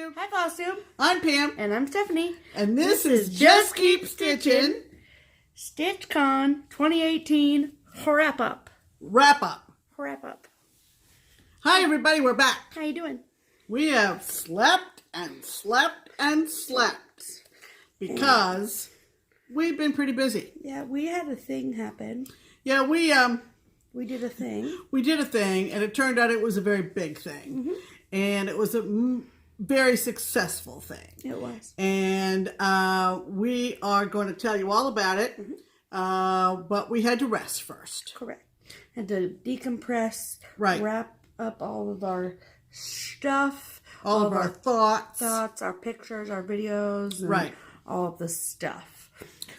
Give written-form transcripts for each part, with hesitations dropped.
FlossTube. Hi, FlossTube. I'm Pam. And I'm Stephanie. And this is Just Keep Stitching. StitchCon 2018 wrap up. Wrap up. Wrap up. Hi, everybody. We're back. How you doing? We have slept and slept and slept because we've been pretty busy. Yeah, we had a thing happen. Yeah, we did a thing. We did a thing, and it turned out it was a very big thing. Mm-hmm. And it was a very successful thing. It was. And we are going to tell you all about it, but we had to rest first. Correct. Had to decompress, right. Wrap up all of our stuff. All of our thoughts. Our pictures, our videos. And right. all of the stuff.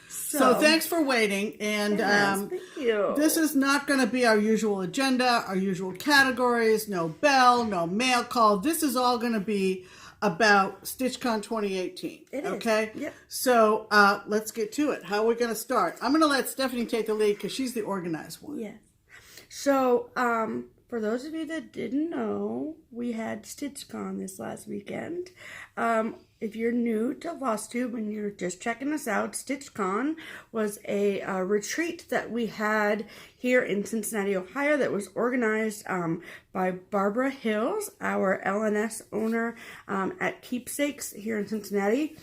So thanks for waiting, and thank you. This is not going to be our usual agenda, our usual categories, no bell, no mail call. This is all going to be about StitchCon 2018. It is. Okay? Yep. So let's get to it. How are we going to start? I'm going to let Stephanie take the lead because she's the organized one. Yeah. So, for those of you that didn't know, we had StitchCon this last weekend. If you're new to FlossTube and you're just checking us out, StitchCon was a retreat that we had here in Cincinnati, Ohio that was organized by Barbara Hills, our LNS owner at Keepsakes here in Cincinnati.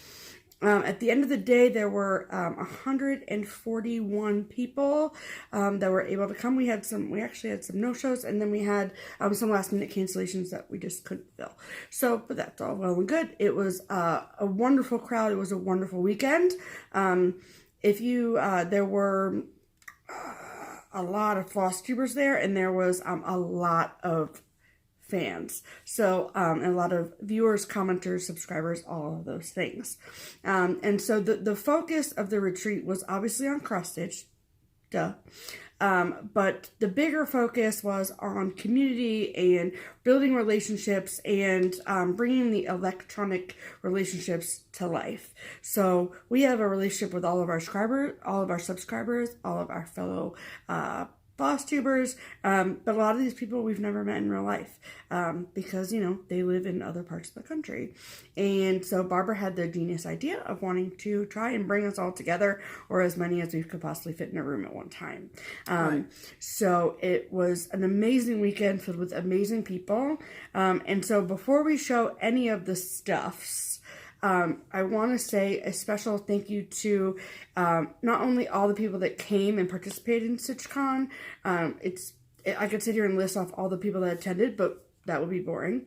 At the end of the day, there were 141 people that were able to come. We actually had some no-shows, and then we had some last-minute cancellations that we just couldn't fill. So, but that's all well and good. It was a wonderful crowd. It was a wonderful weekend. There were a lot of FlossTubers there, and there was a lot of fans. So, and a lot of viewers, commenters, subscribers, all of those things. And so the focus of the retreat was obviously on cross-stitch, duh. But the bigger focus was on community and building relationships and bringing the electronic relationships to life. So we have a relationship with all of our subscribers, all of our fellow FlossTubers, but a lot of these people we've never met in real life because, they live in other parts of the country. And so Barbara had the genius idea of wanting to try and bring us all together, or as many as we could possibly fit in a room at one time. Right. So it was an amazing weekend filled with amazing people. And so before we show any of the stuffs, I want to say a special thank you to not only all the people that came and participated in StitchCon. I could sit here and list off all the people that attended, but that would be boring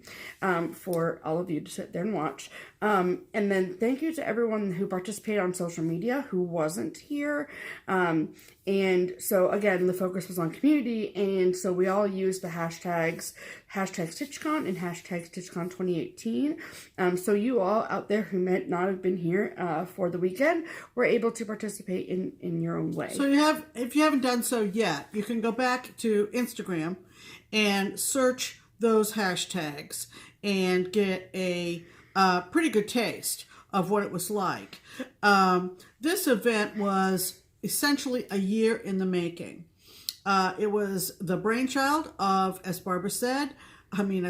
for all of you to sit there and watch. And then thank you to everyone who participated on social media who wasn't here. And so again, the focus was on community, and so we all used the hashtags #StitchCon and #StitchCon 2018. So you all out there who might not have been here for the weekend were able to participate in your own way. So if you haven't done so yet, you can go back to Instagram and search those hashtags and get a pretty good taste of what it was like. This event was essentially a year in the making. It was the brainchild of, as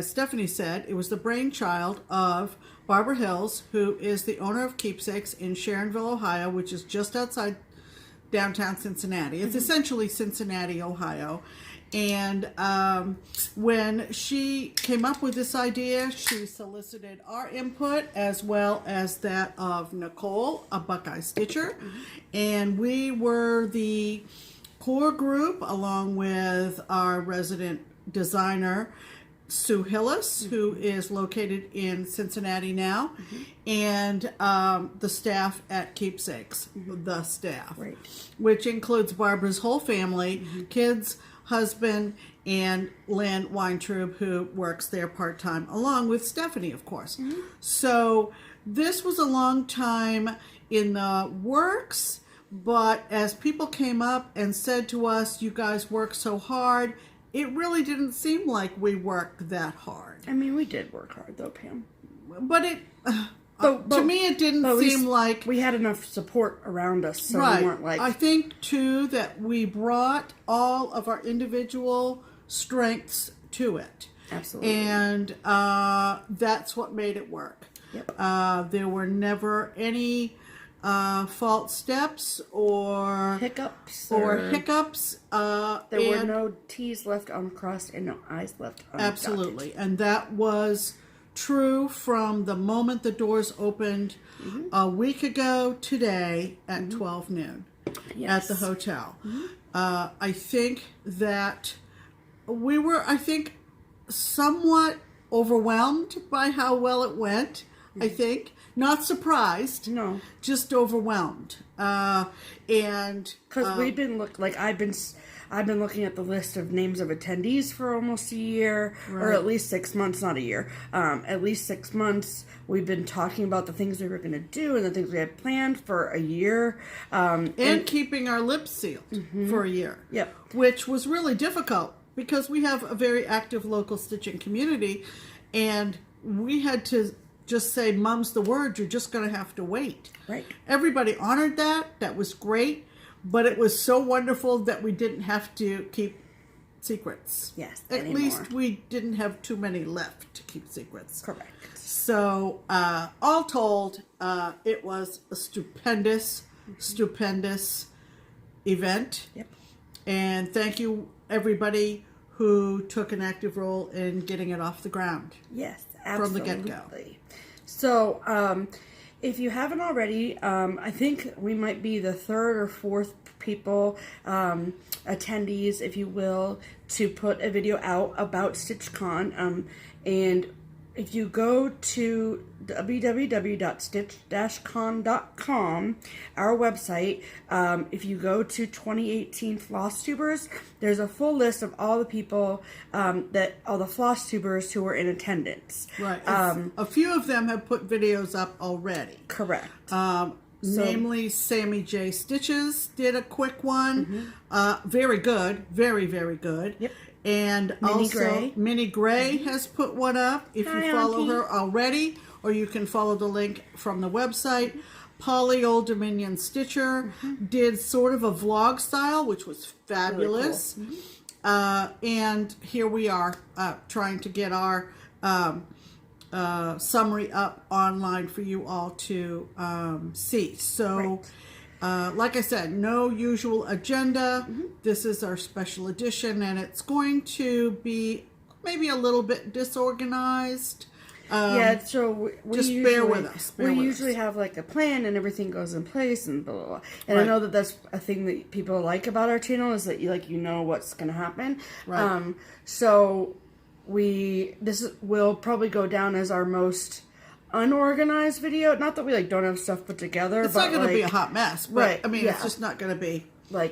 Stephanie said, it was the brainchild of Barbara Hills, who is the owner of Keepsakes in Sharonville, Ohio, which is just outside downtown Cincinnati. It's essentially Cincinnati, Ohio. And when she came up with this idea, she solicited our input as well as that of Nicole, a Buckeye Stitcher. And we were the core group along with our resident designer, Sue Hillis, who is located in Cincinnati now, and the staff at Keepsakes, the staff, right, which includes Barbara's whole family, kids, husband, and Lynn Weintraub, who works there part-time, along with Stephanie, of course. So this was a long time in the works, but as people came up and said to us, you guys work so hard, it really didn't seem like we worked that hard. I mean, we did work hard, though, Pam. But to me, it didn't seem like we had enough support around us, so right. we weren't like. I think too that we brought all of our individual strengths to it. Absolutely. And that's what made it work. Yep. There were never any false steps or hiccups. There There were no T's left uncrossed and no I's left undotted. Absolutely. And that was true from the moment the doors opened a week ago today at 12 noon at the hotel. I think that we were, somewhat overwhelmed by how well it went. I think. Not surprised. No. Just overwhelmed. And because we've been I've been looking at the list of names of attendees for almost a year, or at least 6 months, not a year. At least 6 months. We've been talking about the things we were going to do and the things we had planned for a year. And keeping our lips sealed for a year. Yep. Which was really difficult because we have a very active local stitching community, and we had to just say, "Mum's the word, you're just going to have to wait." Right. Everybody honored that. That was great. But it was so wonderful that we didn't have to keep secrets. Yes, At least we didn't have too many left to keep secrets. Correct. So, all told, it was a stupendous event. Yep. And thank you, everybody who took an active role in getting it off the ground. Yes, absolutely. From the get-go. So, if you haven't already, I think we might be the third or fourth people, attendees, if you will, to put a video out about StitchCon. And if you go to www.stitch-con.com, our website, if you go to 2018 FlossTubers, there's a full list of all the people, all the FlossTubers who were in attendance. Right. A few of them have put videos up already. Correct. Namely, Sammy J. Stitches did a quick one. Very good. Very, very good. Yep. And Minnie Gray has put one up. If you follow her already, or you can follow the link from the website. Polly Old Dominion Stitcher did sort of a vlog style, which was fabulous. Really cool. And here we are trying to get our summary up online for you all to see. So, like I said, no usual agenda. This is our special edition, and it's going to be maybe a little bit disorganized. So we just usually, bear with us. We usually have like a plan and everything goes in place and blah, blah, blah. And I know that that's a thing that people like about our channel is that you know what's going to happen. Right. So this will probably go down as our most unorganized video. Not that we don't have stuff put together. It's not going to be a hot mess. But, I mean, it's just not going to be our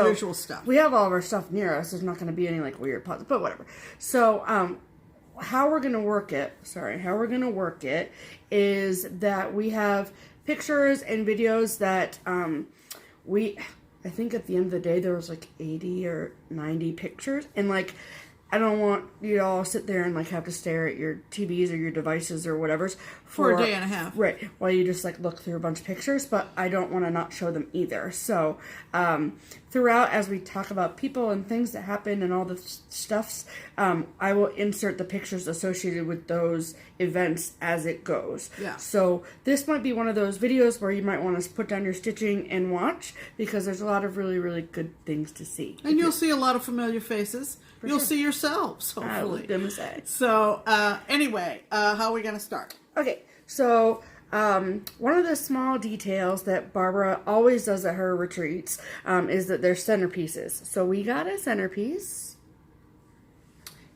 usual stuff. We have all of our stuff near us. There's not going to be any weird pauses, but whatever. So how we're going to work it is that we have pictures and videos that I think at the end of the day there was 80 or 90 pictures, and I don't want you to all sit there and have to stare at your TVs or your devices or whatever's for a day and a half. Right. While you just look through a bunch of pictures, but I don't want to not show them either. So throughout, as we talk about people and things that happen and all the stuffs, I will insert the pictures associated with those events as it goes. Yeah. So this might be one of those videos where you might want to put down your stitching and watch, because there's a lot of really, really good things to see. And you'll see a lot of familiar faces. You'll see yourselves, hopefully. I was going to say. So, anyway, how are we going to start? Okay, so one of the small details that Barbara always does at her retreats is that there's centerpieces. So we got a centerpiece,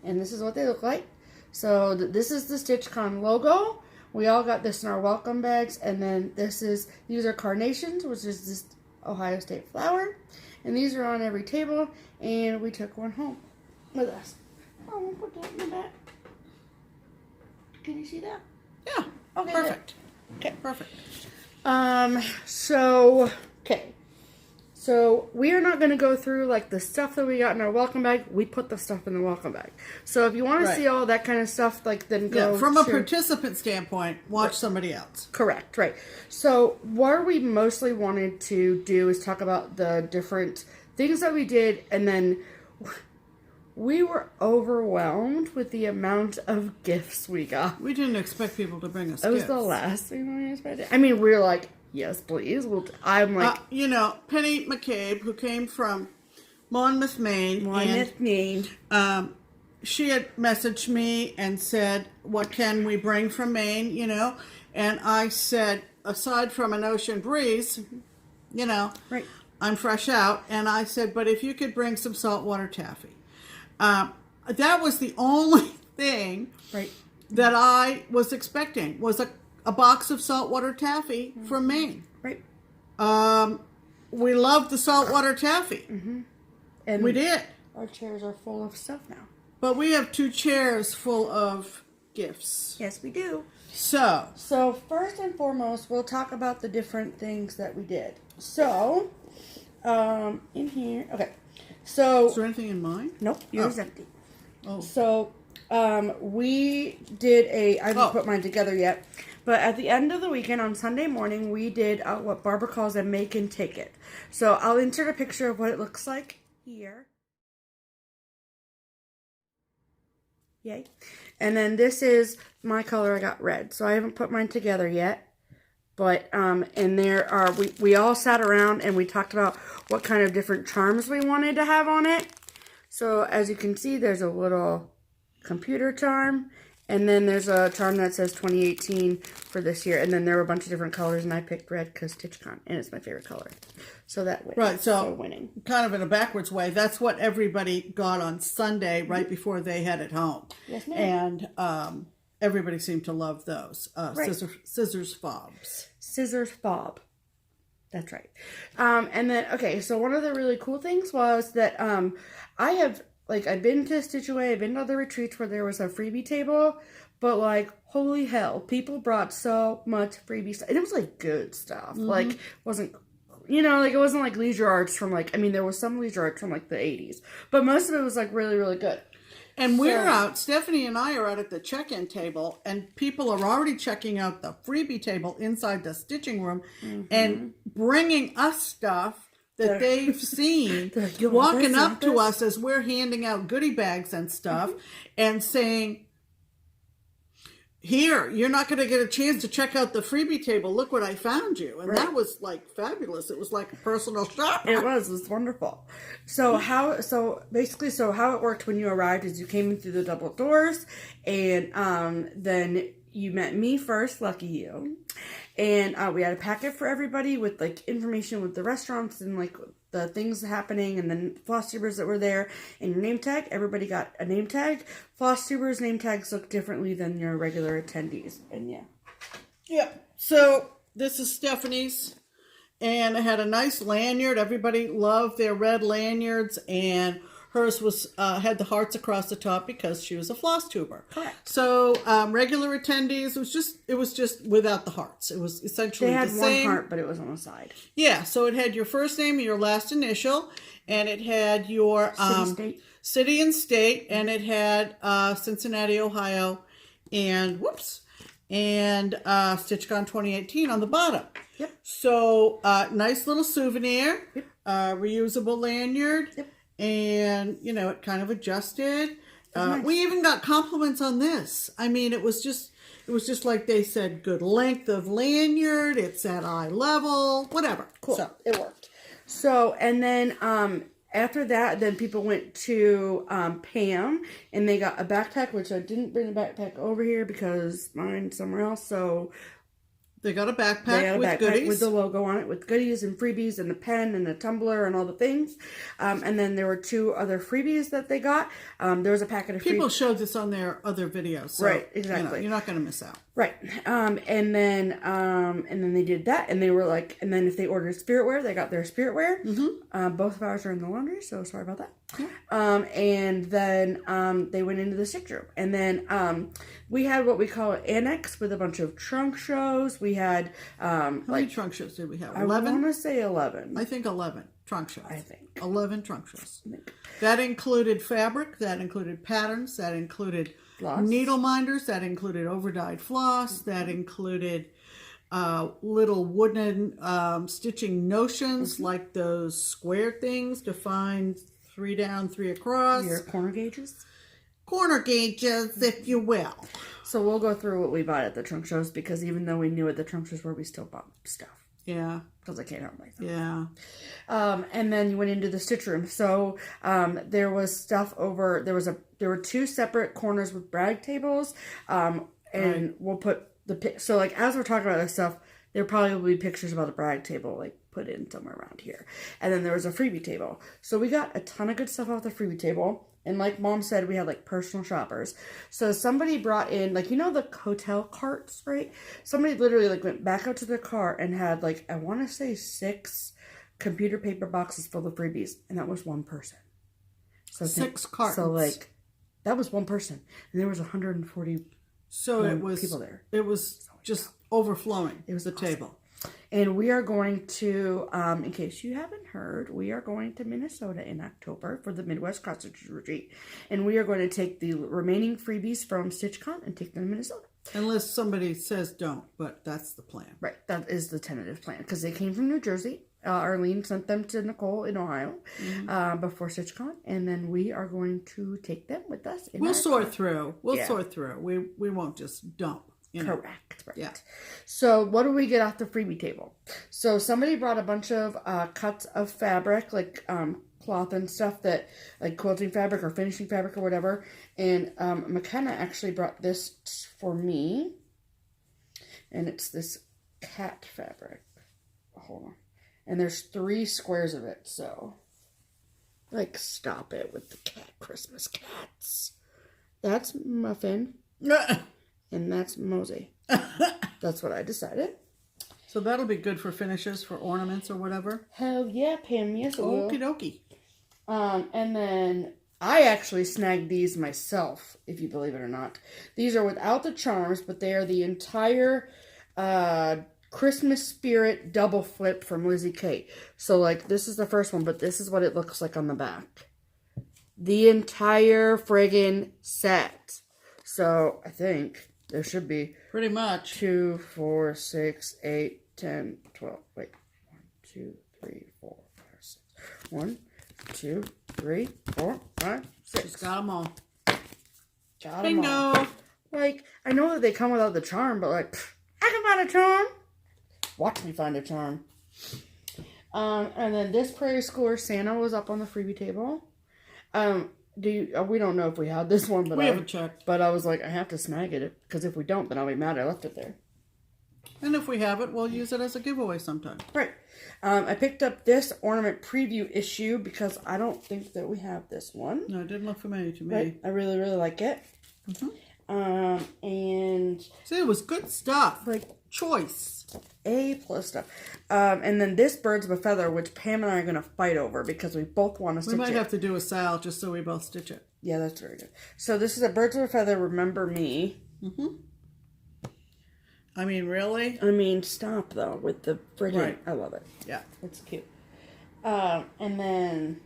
and this is what they look like. So this is the StitchCon logo. We all got this in our welcome bags, and then these are carnations, which is this Ohio State flower, and these are on every table, and we took one home with us. Oh, we'll put that in the back. Can you see that? Yeah. Okay. Perfect. Good. Okay. Perfect. So we are not going to go through the stuff that we got in our welcome bag. We put the stuff in the welcome bag. So if you want to see all that kind of stuff, then go. Yeah, from a participant standpoint, watch somebody else. Correct. Right. So what we mostly wanted to do is talk about the different things that we did, and then we were overwhelmed with the amount of gifts we got. We didn't expect people to bring us That was gifts. the last thing we expected. I mean, we were like, yes, please. I'm like... you know, Penny McCabe, who came from Monmouth, Maine. She had messaged me and said, what can we bring from Maine, you know? And I said, aside from an ocean breeze, you know, right. I'm fresh out. And I said, but if you could bring some saltwater taffy. That was the only thing right. that I was expecting, was a box of saltwater taffy from Maine. Right. We loved the saltwater taffy. Mm-hmm. And we did. Our chairs are full of stuff now. But we have 2 chairs full of gifts. Yes, we do. So first and foremost, we'll talk about the different things that we did. So, in here, okay. So, is there anything in mine? Nope, yours empty. Oh. So, we did I haven't put mine together yet, but at the end of the weekend on Sunday morning, we did what Barbara calls a make and take it. So, I'll insert a picture of what it looks like here. Yay. And then this is my color. I got red. So I haven't put mine together yet. But, and there are, we all sat around and we talked about what kind of different charms we wanted to have on it. So as you can see, there's a little computer charm. And then there's a charm that says 2018 for this year. And then there were a bunch of different colors. And I picked red because StitchCon. And it's my favorite color. So that wins. Right, so winning. Kind of in a backwards way, that's what everybody got on Sunday right before they headed home. Yes, ma'am. And everybody seemed to love those. Right. Scissors fobs. Scissors fob. That's right. And then, okay, so one of the really cool things was that I have, like, I've been to Stitch Away, I've been to other retreats where there was a freebie table, but, like, holy hell, people brought so much freebie stuff. And it was, like, good stuff. Mm-hmm. Like, wasn't... You know, like, it wasn't like leisure arts from, like, I mean, there was some leisure arts from, like, the 80s. But most of it was, like, really, really good. And we're out, Stephanie and I are out at the check-in table, and people are already checking out the freebie table inside the stitching room and bringing us stuff that they've seen, walking up to us as we're handing out goodie bags and stuff, and saying, here, you're not going to get a chance to check out the freebie table. Look what I found you. And that was, like, fabulous. It was like a personal shopper. It was wonderful. So how it worked when you arrived is you came in through the double doors, and then you met me first, lucky you. And we had a packet for everybody with, like, information with the restaurants and, like, the things happening, and then FlossTubers that were there, and your name tag. Everybody got a name tag. FlossTubers name tags look differently than your regular attendees. And yeah. So this is Stephanie's, and it had a nice lanyard. Everybody loved their red lanyards, and hers was had the hearts across the top because she was a floss tuber. Correct. So regular attendees, it was just without the hearts. It was essentially they had the same. one heart, but it was on the side. Yeah. So it had your first name and your last initial, and it had your city and state, and it had Cincinnati, Ohio, and StitchCon 2018 on the bottom. Yep. So nice little souvenir. Yep. Reusable lanyard. Yep. And, you know, it kind of adjusted. Nice. We even got compliments on this. I mean, it was just like they said, good length of lanyard. It's at eye level, whatever. Cool. So it worked. So, and then after that, then people went to Pam, and they got a backpack, which I didn't bring the backpack over here because mine's somewhere else. So they got a backpack with goodies. With the logo on it, with goodies and freebies and the pen and the tumbler and all the things. And then there were 2 other freebies that they got. There was a packet of freebies. People showed this on their other videos. So, right, exactly. You know, you're not going to miss out. Right. And then they did that, and they were like, and then if they ordered spiritware, they got their spiritware. Mm-hmm. Both of ours are in the laundry, so sorry about that. Mm-hmm. And then they went into the stitch room, and then we had what we call an annex with a bunch of trunk shows. We had how many trunk shows did we have? 11. I want to say 11. I think 11 trunk shows. I think 11 trunk shows. That included fabric. That included patterns. That included floss. Needle minders. That included overdyed floss. That included little wooden stitching notions, like those square things to find 3 down, 3 across. Your corner gauges. Corner gauges, if you will. So we'll go through what we bought at the trunk shows, because even though we knew what the trunk shows were, we still bought stuff. Yeah. Because I can't help myself. Yeah. And then you went into the stitch room. So there was stuff over. There were 2 separate corners with brag tables. And right. we'll put so like as we're talking about this stuff, there probably will be pictures about a brag table like put in somewhere around here. And then there was a freebie table. So we got a ton of good stuff off the freebie table. And like Mom said, we had like personal shoppers. So somebody brought in, like, you know, the hotel carts, right? Somebody literally like went back out to their car and had like, I want to say 6 computer paper boxes full of freebies. And that was one person. So 6 cartons. So like, that was one person. And there was 140 people there. It was just overflowing. It was the awesome. table. And we are going to, in case you haven't heard, we are going to Minnesota in October for the Midwest Cross Stitch Retreat. And we are going to take the remaining freebies from StitchCon and take them to Minnesota. Unless somebody says don't, but that's the plan. Right, that is the tentative plan. Because they came from New Jersey. Arlene sent them to Nicole in Ohio before StitchCon. And then we are going to take them with us. We'll sort through. We'll sort through. We won't just dump. You know. Correct. Right. Yeah. So what do we get off the freebie table? So somebody brought a bunch of cuts of fabric, like cloth and stuff, that like quilting fabric or finishing fabric or whatever. And McKenna actually brought this for me. And it's this cat fabric. Hold on. And there's 3 squares of it. So like, stop it with the cat Christmas cats. That's Muffin. And that's Mosey. That's what I decided. So that'll be good for finishes, for ornaments or whatever. Hell yeah, Pam. Yes, it will. Okie dokie. And then I actually snagged these myself, if you believe it or not. These are without the charms, but they are the entire Christmas Spirit double flip from Lizzie Kate. So, like, this is the first one, but this is what it looks like on the back. The entire friggin' set. So, I think there should be pretty much 2, 4, 6, 8, 10, 12. Wait. 1, 2, 3, 4, 5, 6. 1, 2, 3, 4, 5, 6. She's got them all. Got 'em Bingo. all. Like, I know that they come without the charm, but like, I can find a charm. Watch me find a charm. And then this Prairie Schooler Santa was up on the freebie table. We don't know if we had this one, but we haven't checked. But I was like, I have to snag it, because if we don't, then I'll be mad I left it there. And if we have it, we'll use it as a giveaway sometime. Right. I picked up this ornament preview issue because I don't think that we have this one. No, it didn't look familiar to me. Right. I really, really like it. Mm-hmm. And see, it was good stuff. Like, choice. A+ stuff. And then this Birds of a Feather, which Pam and I are going to fight over because we both want to stitch it. We might have to do a Sal just so we both stitch it. Yeah, that's very good. So this is a Birds of a Feather, Remember Me. I mean, really? I mean, stop, though, with the friggin'... Right. I love it. Yeah. It's cute. And then...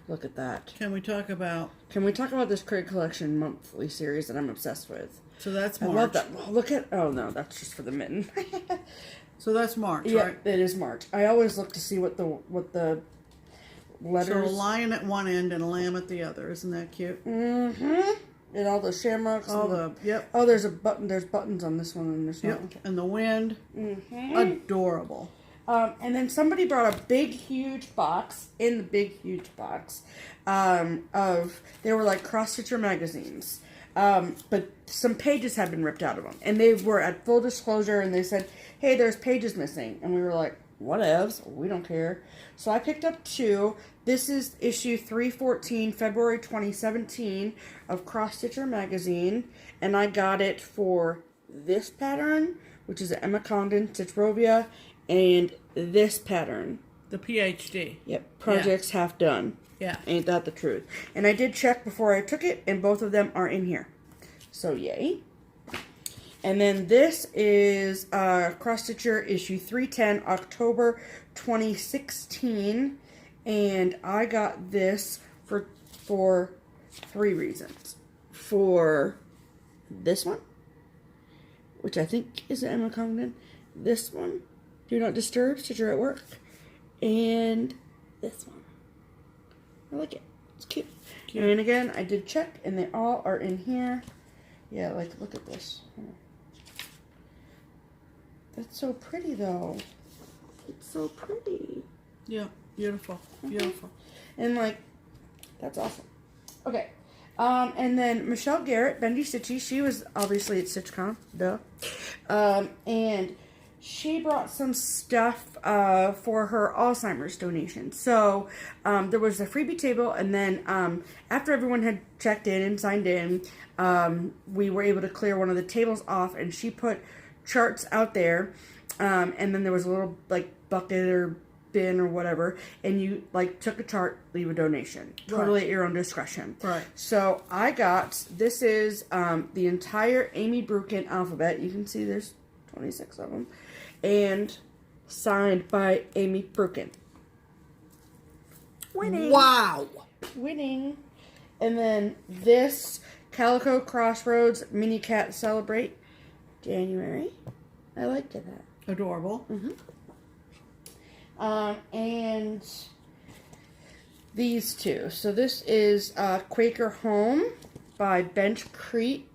Look at that. Can we talk about this Craig Collection monthly series that I'm obsessed with? So that's March. I love that. Oh, look at... Oh, no, that's just for the mitten. So that's March, yeah, right? It is March. I always look to see what the letters... So a lion at one end and a lamb at the other. Isn't that cute? Mm-hmm. And all the shamrocks. Yep. Oh, there's a button. There's buttons on this one and this one. Okay. And the wind. Adorable. And then somebody brought a big, huge box. In the big, huge box, they were like cross-stitcher magazines. But some pages had been ripped out of them, and they were at full disclosure. And they said, "Hey, there's pages missing," and we were like, "Whatevs, we don't care." So I picked up 2. This is issue 314, February 2017 of Cross Stitcher magazine, and I got it for this pattern, which is Emma Condon Stitchrovia, and this pattern, the PhD. Yep, projects half done. Yeah, ain't that the truth? And I did check before I took it, and both of them are in here. So yay! And then this is Cross Stitcher issue 310, October 2016. And I got this for 3 reasons. For this one, which I think is Emma Congdon. This one, Do Not Disturb, Stitcher at Work. And this one. I like it. It's cute. And again, I did check, and they all are in here. Yeah, like, look at this. That's so pretty, though. It's so pretty. Yeah, beautiful. Beautiful. And, like, that's awesome. Okay. And then Michelle Garrett, Bendy Stitchy, she was obviously at StitchCon. Duh. And she brought some stuff for her Alzheimer's donation. So there was a freebie table, and then after everyone had checked in and signed in, we were able to clear one of the tables off, and she put charts out there, and then there was a little like bucket or bin or whatever, and you like took a chart, leave a donation, totally at your own discretion. Right. So I got, this is the entire Amy Brukin alphabet. You can see there's 26 of them, and signed by Amy Brukin. Winning. Wow. Winning. And then this Calico Crossroads Mini Cat Celebrate January. I liked that. Adorable. And these two. So this is Quaker Home by Bench Creek.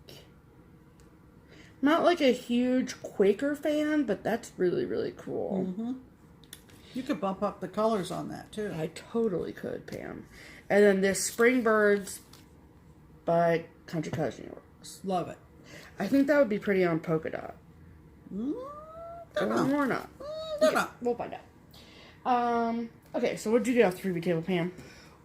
Not like a huge Quaker fan, but that's really, really cool. You could bump up the colors on that, too. I totally could, Pam. And then this Spring Birds by Country Cousin Works. Love it. I think that would be pretty on polka dot. Don't know. Or not. Don't know. We'll find out. Okay, so what did you get off the freebie table, Pam?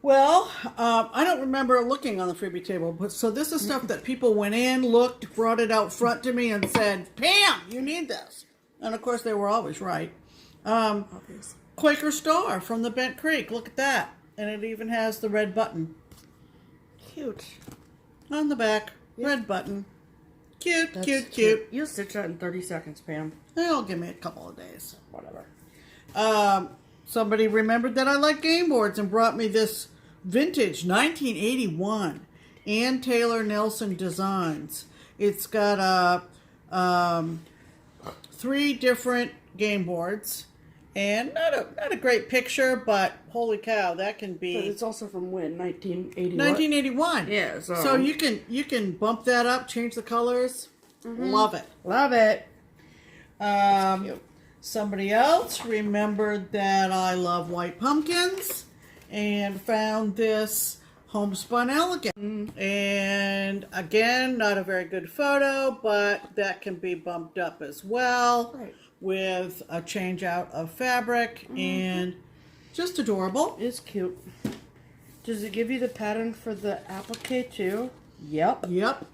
Well, I don't remember looking on the freebie table, but so this is stuff that people went in, looked, brought it out front to me, and said, "Pam, you need this." And of course, they were always right. Obvious. Quaker Star from the Bent Creek. Look at that, and it even has the red button Cute. on the back. Yep. Red button. Cute, That's cute. You'll stitch that in 30 seconds, Pam. It'll give me a couple of days. Whatever. Somebody remembered that I like game boards and brought me this vintage 1981 Ann Taylor Nelson Designs. It's got 3 different game boards, and not a great picture, but holy cow, that can be. But it's also from when? 1980. 1981. Yeah. So you can bump that up, change the colors. Love it. Love it. Cute. Somebody else remembered that I love white pumpkins and found this homespun elegant. And again, not a very good photo, but that can be bumped up as well with a change out of fabric and just adorable. It's cute. Does it give you the pattern for the applique too? Yep. Yep.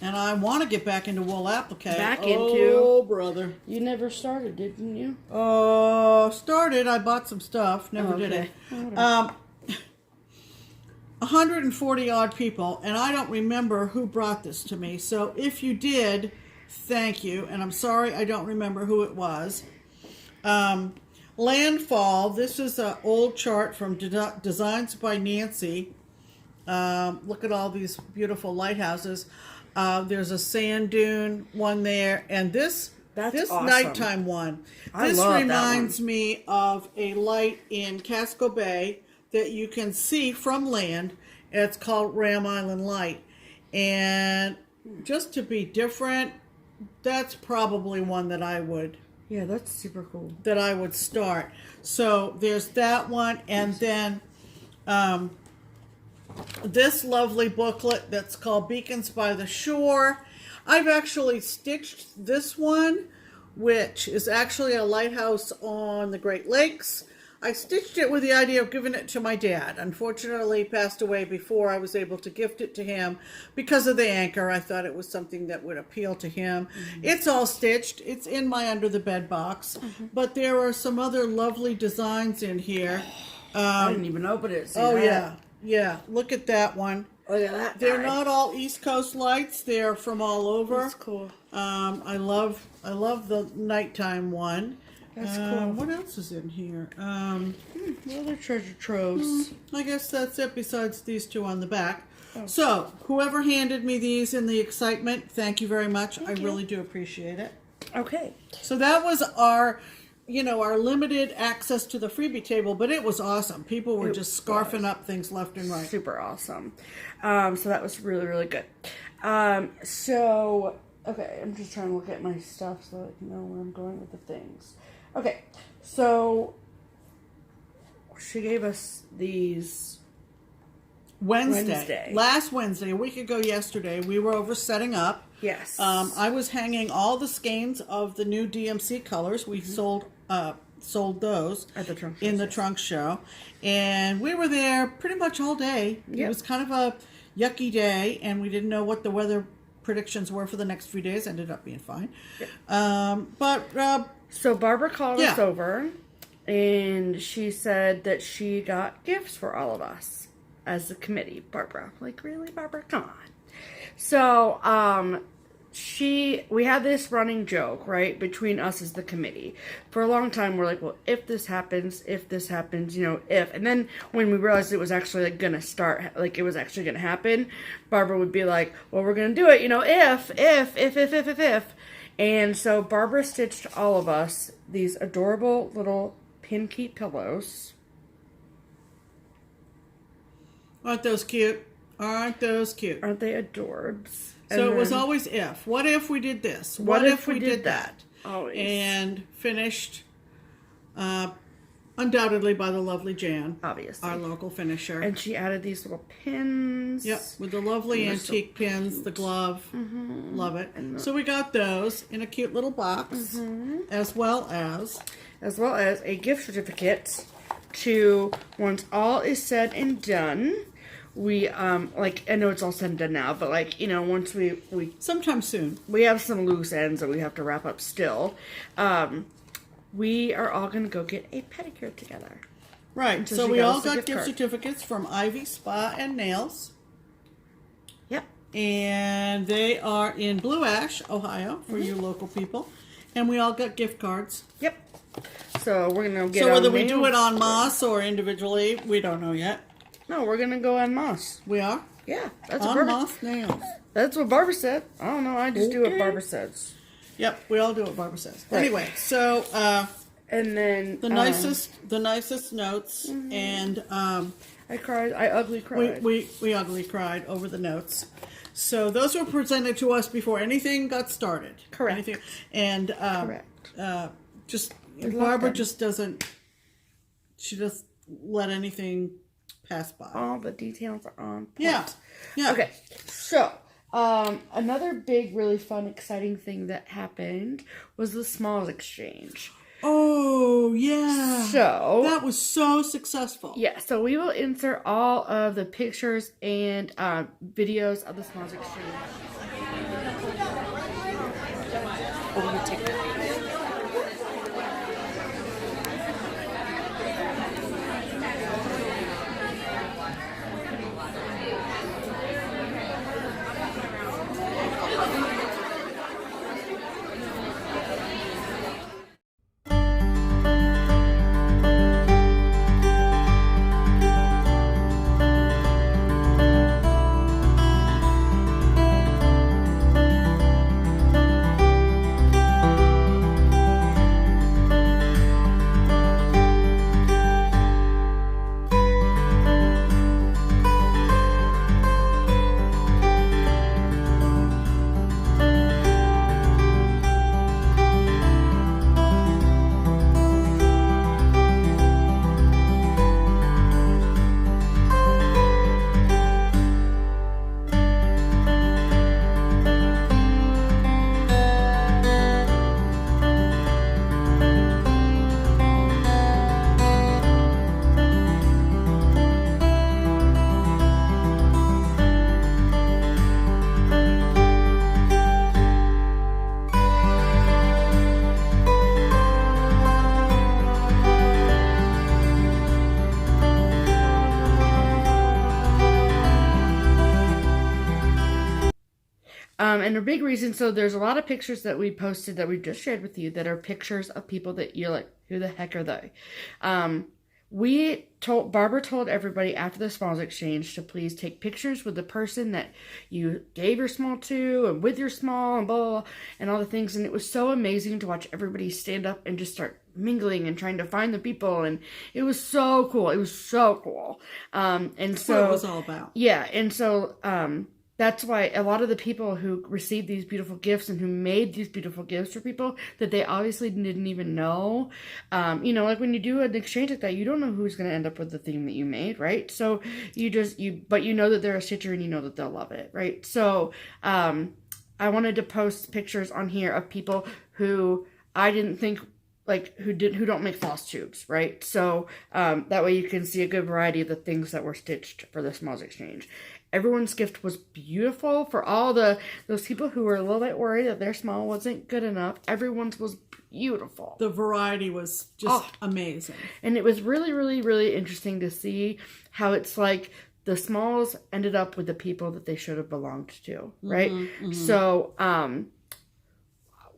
And I want to get back into wool applique. Oh, brother. You never started, didn't you? Started. I bought some stuff. Never did it. 140 odd people, and I don't remember who brought this to me. So if you did, thank you. And I'm sorry I don't remember who it was. Landfall. This is an old chart from Designs by Nancy. Look at all these beautiful lighthouses. There's a sand dune one there, and this awesome. nighttime one. This reminds me of a light in Casco Bay that you can see from land. It's called Ram Island Light, and just to be different, that's probably one that I would. Yeah, that's super cool. That I would start. So there's that one, and then this lovely booklet that's called Beacons by the Shore. I've actually stitched this one, which is actually a lighthouse on the Great Lakes. I stitched it with the idea of giving it to my dad. Unfortunately, he passed away before I was able to gift it to him because of the anchor. I thought it was something that would appeal to him. It's all stitched. It's in my under the bed box. But there are some other lovely designs in here. I didn't even open it. Yeah, look at that one. Look at that. They're not all East Coast lights. They're from all over. That's cool. I love the nighttime one. That's cool. What else is in here? Other treasure troves. I guess that's it besides these two on the back. So, whoever handed me these in the excitement, thank you very much. I really do appreciate it. Okay. So that was our you know, our limited access to the freebie table, but it was awesome. People were just scarfing up things left and right. Super awesome. So that was really, really good. Okay, I'm just trying to look at my stuff so I can know where I'm going with the things. Okay, so she gave us these Wednesday. Last Wednesday, a week ago yesterday, we were over setting up. Yes. I was hanging all the skeins of the new DMC colors. We sold those at the trunk in the trunk show, and we were there pretty much all day. Yep. It was kind of a yucky day, and we didn't know what the weather predictions were for the next few days. Ended up being fine. Yep. So Barbara called us over, and she said that she got gifts for all of us as a committee. Barbara, like, really, Barbara? Come on. So, we had this running joke, right, between us as the committee. For a long time, we're like, well, if this happens, you know, if. And then when we realized it was actually, like, gonna start, like, it was actually gonna happen, Barbara would be like, well, we're gonna do it, you know, if. And so Barbara stitched all of us these adorable little pin keep pillows. Aren't those cute? Aren't those cute? Aren't they adorbs? So it was always if. What if we did this? What if we did that? Always. And finished undoubtedly by the lovely Jan. Obviously. Our local finisher. And she added these little pins. Yep, with the lovely antique pins, the glove. Mm-hmm. Love it. So we got those in a cute little box, as well as a gift certificate to, once all is said and done, we, like, I know it's all said and done now, but, like, you know, once we sometime soon, we have some loose ends that we have to wrap up still, we are all going to go get a pedicure together. Right, so we all got gift certificates from Ivy Spa and Nails. Yep. And they are in Blue Ash, Ohio, for you local people. And we all got gift cards. Yep. So we're going to get So whether we do it en masse or individually, we don't know yet. No, we're going to go en masse. We are? Yeah. That's en masse nails. That's what Barbara said. I don't know. I just do what Barbara says. Yep, we all do what Barbara says. Right. Anyway, so and then the nicest notes, and I ugly cried. We ugly cried over the notes. So those were presented to us before anything got started. Correct. And just Barbara just doesn't. She just let anything pass by. All the details are on point. Yeah. Okay, so. Another big, really fun, exciting thing that happened was the Smalls Exchange. Oh, yeah. So that was so successful. Yeah, so we will insert all of the pictures and videos of the Smalls Exchange. Oh, you take that. And a big reason, so there's a lot of pictures that we posted that we just shared with you that are pictures of people that you're like, who the heck are they? Barbara told everybody after the smalls exchange to please take pictures with the person that you gave your small to and with your small and blah, blah, blah, and all the things. And it was so amazing to watch everybody stand up and just start mingling and trying to find the people. And it was so cool. It was so cool. And so what it was all about. Yeah. And so, that's why a lot of the people who received these beautiful gifts and who made these beautiful gifts for people that they obviously didn't even know, like when you do an exchange like that, you don't know who's going to end up with the theme that you made, right? So but you know that they're a stitcher and you know that they'll love it, right? So I wanted to post pictures on here of people who I didn't think who don't make floss tubes, right? So that way you can see a good variety of the things that were stitched for the smalls exchange. Everyone's gift was beautiful. For all those people who were a little bit worried that their small wasn't good enough, everyone's was beautiful. The variety was just amazing. And it was really, really, really interesting to see how it's like the smalls ended up with the people that they should have belonged to, right? Mm-hmm. So,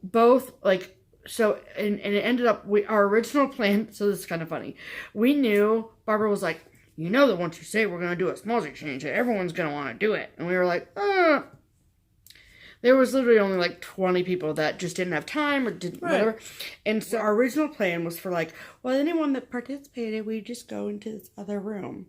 both, and it ended up, our original plan, so this is kind of funny. We knew, Barbara was like, you know that once you say we're going to do a smalls exchange, everyone's going to want to do it. And we were like, There was literally only like 20 people that just didn't have time or didn't, whatever. And so our original plan was for anyone that participated, we'd just go into this other room.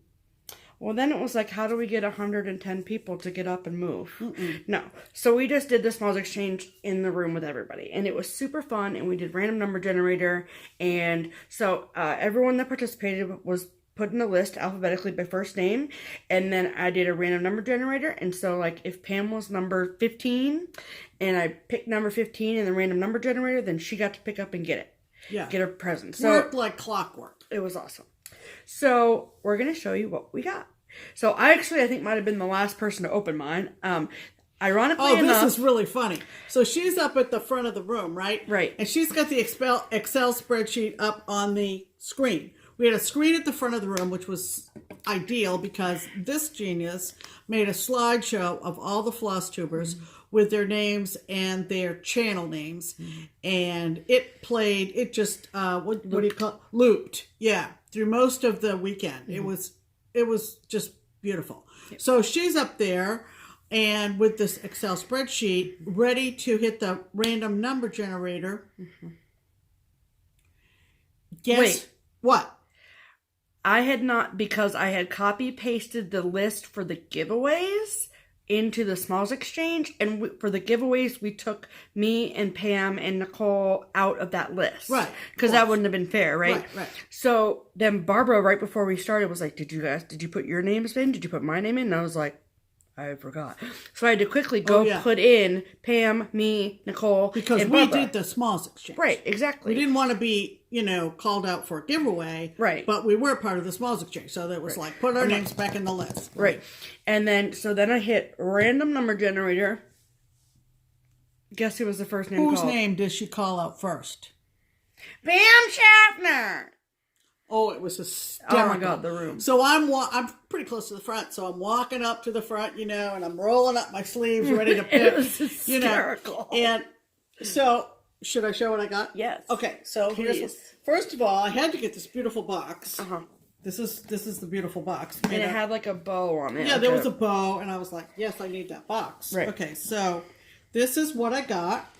Well, then it was like, how do we get 110 people to get up and move? Mm-mm. No. So we just did the smalls exchange in the room with everybody. And it was super fun. And we did random number generator. And so everyone that participated was put in a list alphabetically by first name, and then I did a random number generator. And so if Pam was number 15 and I picked number 15 in the random number generator, then she got to pick up and get it. Yeah. Get her present. So worked like clockwork. It was awesome. So we're going to show you what we got. So I think might have been the last person to open mine. Ironically enough, this is really funny. So she's up at the front of the room, right? Right. And she's got the Excel spreadsheet up on the screen. We had a screen at the front of the room, which was ideal because this genius made a slideshow of all the floss tubers with their names and their channel names. And it played, what do you call it? Looped. Yeah. Through most of the weekend. It was just beautiful. Yep. So she's up there and with this Excel spreadsheet ready to hit the random number generator. Mm-hmm. Guess what? I had not, because I had copy pasted the list for the giveaways into the smalls exchange, and for the giveaways we took me and Pam and Nicole out of that list, right? Because that wouldn't have been fair, right? Right. So then Barbara, right before we started, was like, did you put your names in? Did you put my name in? And I was like, I forgot. So I had to quickly go put in Pam, me, Nicole, because and we Barbara. did the smalls exchange. Right, exactly. We didn't want to be, called out for a giveaway. Right. But we were part of the smalls exchange. So that was put our names back in the list. Right. And then I hit random number generator. Guess who was the first name Whose called? name did she call out first? Pam Schaffner. Oh, it was hysterical. Oh my God, the room. So I'm pretty close to the front, so I'm walking up to the front, and I'm rolling up my sleeves, ready to pick. It was hysterical. And so, should I show what I got? Yes. Okay, so first of all, I had to get this beautiful box. Uh-huh. This is the beautiful box. And it had a bow on it. Yeah, there was a bow, and I was like, yes, I need that box. Right. Okay, so this is what I got.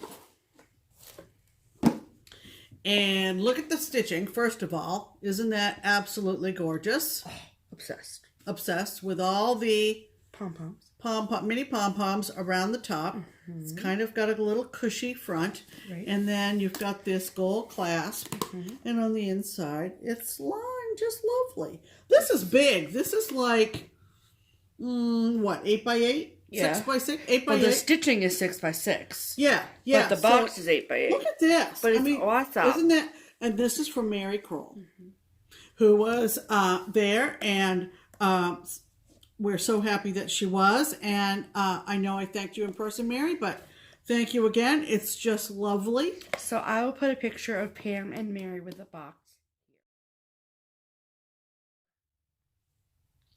And look at the stitching, first of all. Isn't that absolutely gorgeous? Oh, obsessed. Obsessed with all the pom-poms. Mini pom-poms around the top. Mm-hmm. It's kind of got a little cushy front. Right. And then you've got this gold clasp. Mm-hmm. And on the inside, it's lined just lovely. This is big. This is 8x8? Yeah. 6x6? 8x8? Well, the stitching is 6x6. Yeah. But the box is 8x8. Look at this. But it's awesome. Isn't that? And this is from Mary Kroll, who was there, and we're so happy that she was. And I know I thanked you in person, Mary, but thank you again. It's just lovely. So I will put a picture of Pam and Mary with the box.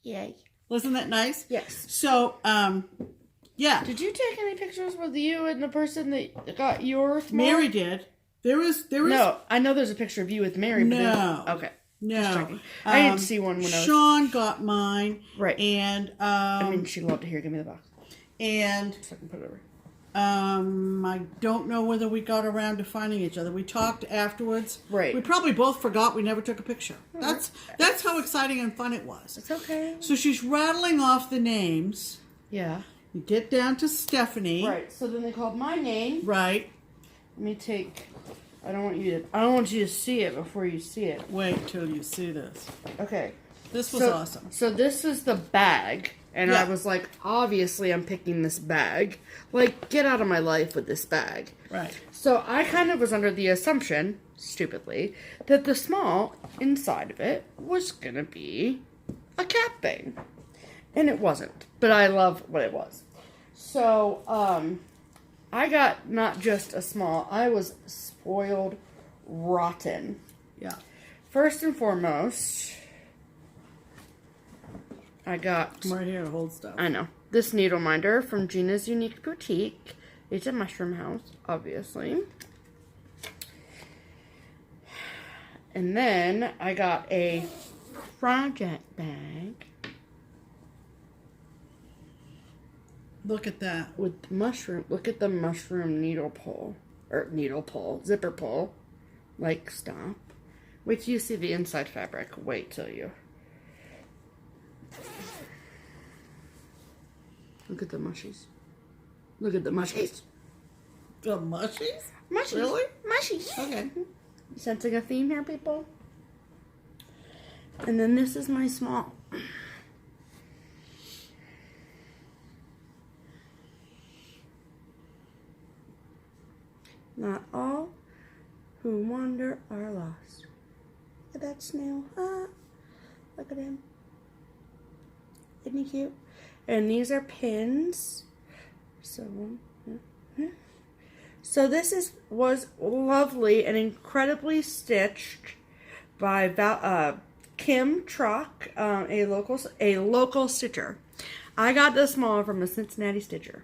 Yay. Wasn't that nice? Yes. So, yeah. Did you take any pictures with you and the person that got yours? Mary did. There was. No, I know there's a picture of you with Mary. No. Okay. No. Just checking. I didn't see one when I was... Sean got mine. Right. And, I mean, she'd love to hear. Give me the box. And, So I can put it over. I don't know whether we got around to finding each other. We talked afterwards. Right. We probably both forgot we never took a picture. That's how exciting and fun it was. It's okay. So she's rattling off the names. Yeah. You get down to Stephanie. Right. So then they called my name. Right. Let me take... I don't want you to see it before you see it. Wait till you see this. Okay. This was awesome. So this is the bag. And I was like, obviously I'm picking this bag. Like, get out of my life with this bag. Right. So I kind of was under the assumption, stupidly, that the small inside of it was going to be a cat thing. And it wasn't. But I love what it was. So, I got not just a small, I was spoiled rotten. Yeah. First and foremost, I got... I'm right here to hold stuff. I know. This needle minder from Gina's Unique Boutique. It's a mushroom house, obviously. And then I got a project bag. Look at that. With mushroom. Look at the mushroom needle pull. Or needle pull. Zipper pull. Like, stop. Wait till you see the inside fabric. Wait till you... Look at the mushies. Look at the mushies. The mushies? Mushies. Really? Mushies. Okay. Sensing a theme here, people? And then this is my small. Not all who wander are lost. Look at that snail. Ah, look at him. Isn't he cute? And these are pins. So this was lovely and incredibly stitched by Kim Trock, a local stitcher. I got this small from a Cincinnati stitcher.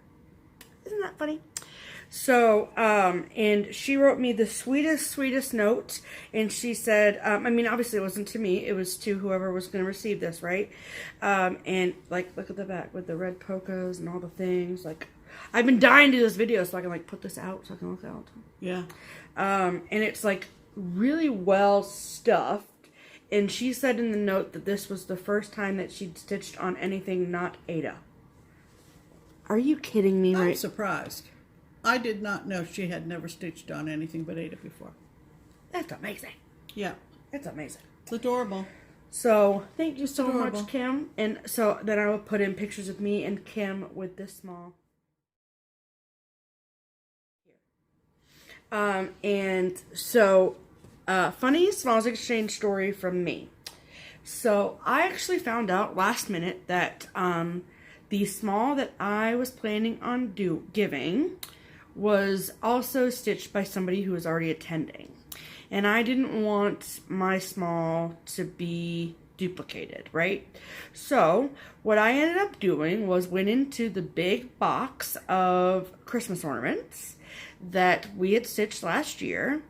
Isn't that funny? So, and she wrote me the sweetest note, and she said, I mean, obviously it wasn't to me, it was to whoever was going to receive this, right? And, like, look at the back with the red polkas and all the things, like, I've been dying to do this video so I can, like, put this out so I can look out. Yeah. And it's, like, really well stuffed, and she said in the note that this was the first time that she'd stitched on anything not Ada. Are you kidding me? I'm surprised. I did not know she had never stitched on anything but Ada before. That's amazing. Yeah. It's amazing. It's adorable. So, thank you so adorable. much, Kim. And so, then I will put in pictures of me and Kim with this small. And so, funny Smalls Exchange story from me. So, I actually found out last minute that the small that I was planning on giving was also stitched by somebody who was already attending. And I didn't want my small to be duplicated, right? So what I ended up doing was went into the big box of Christmas ornaments that we had stitched last year,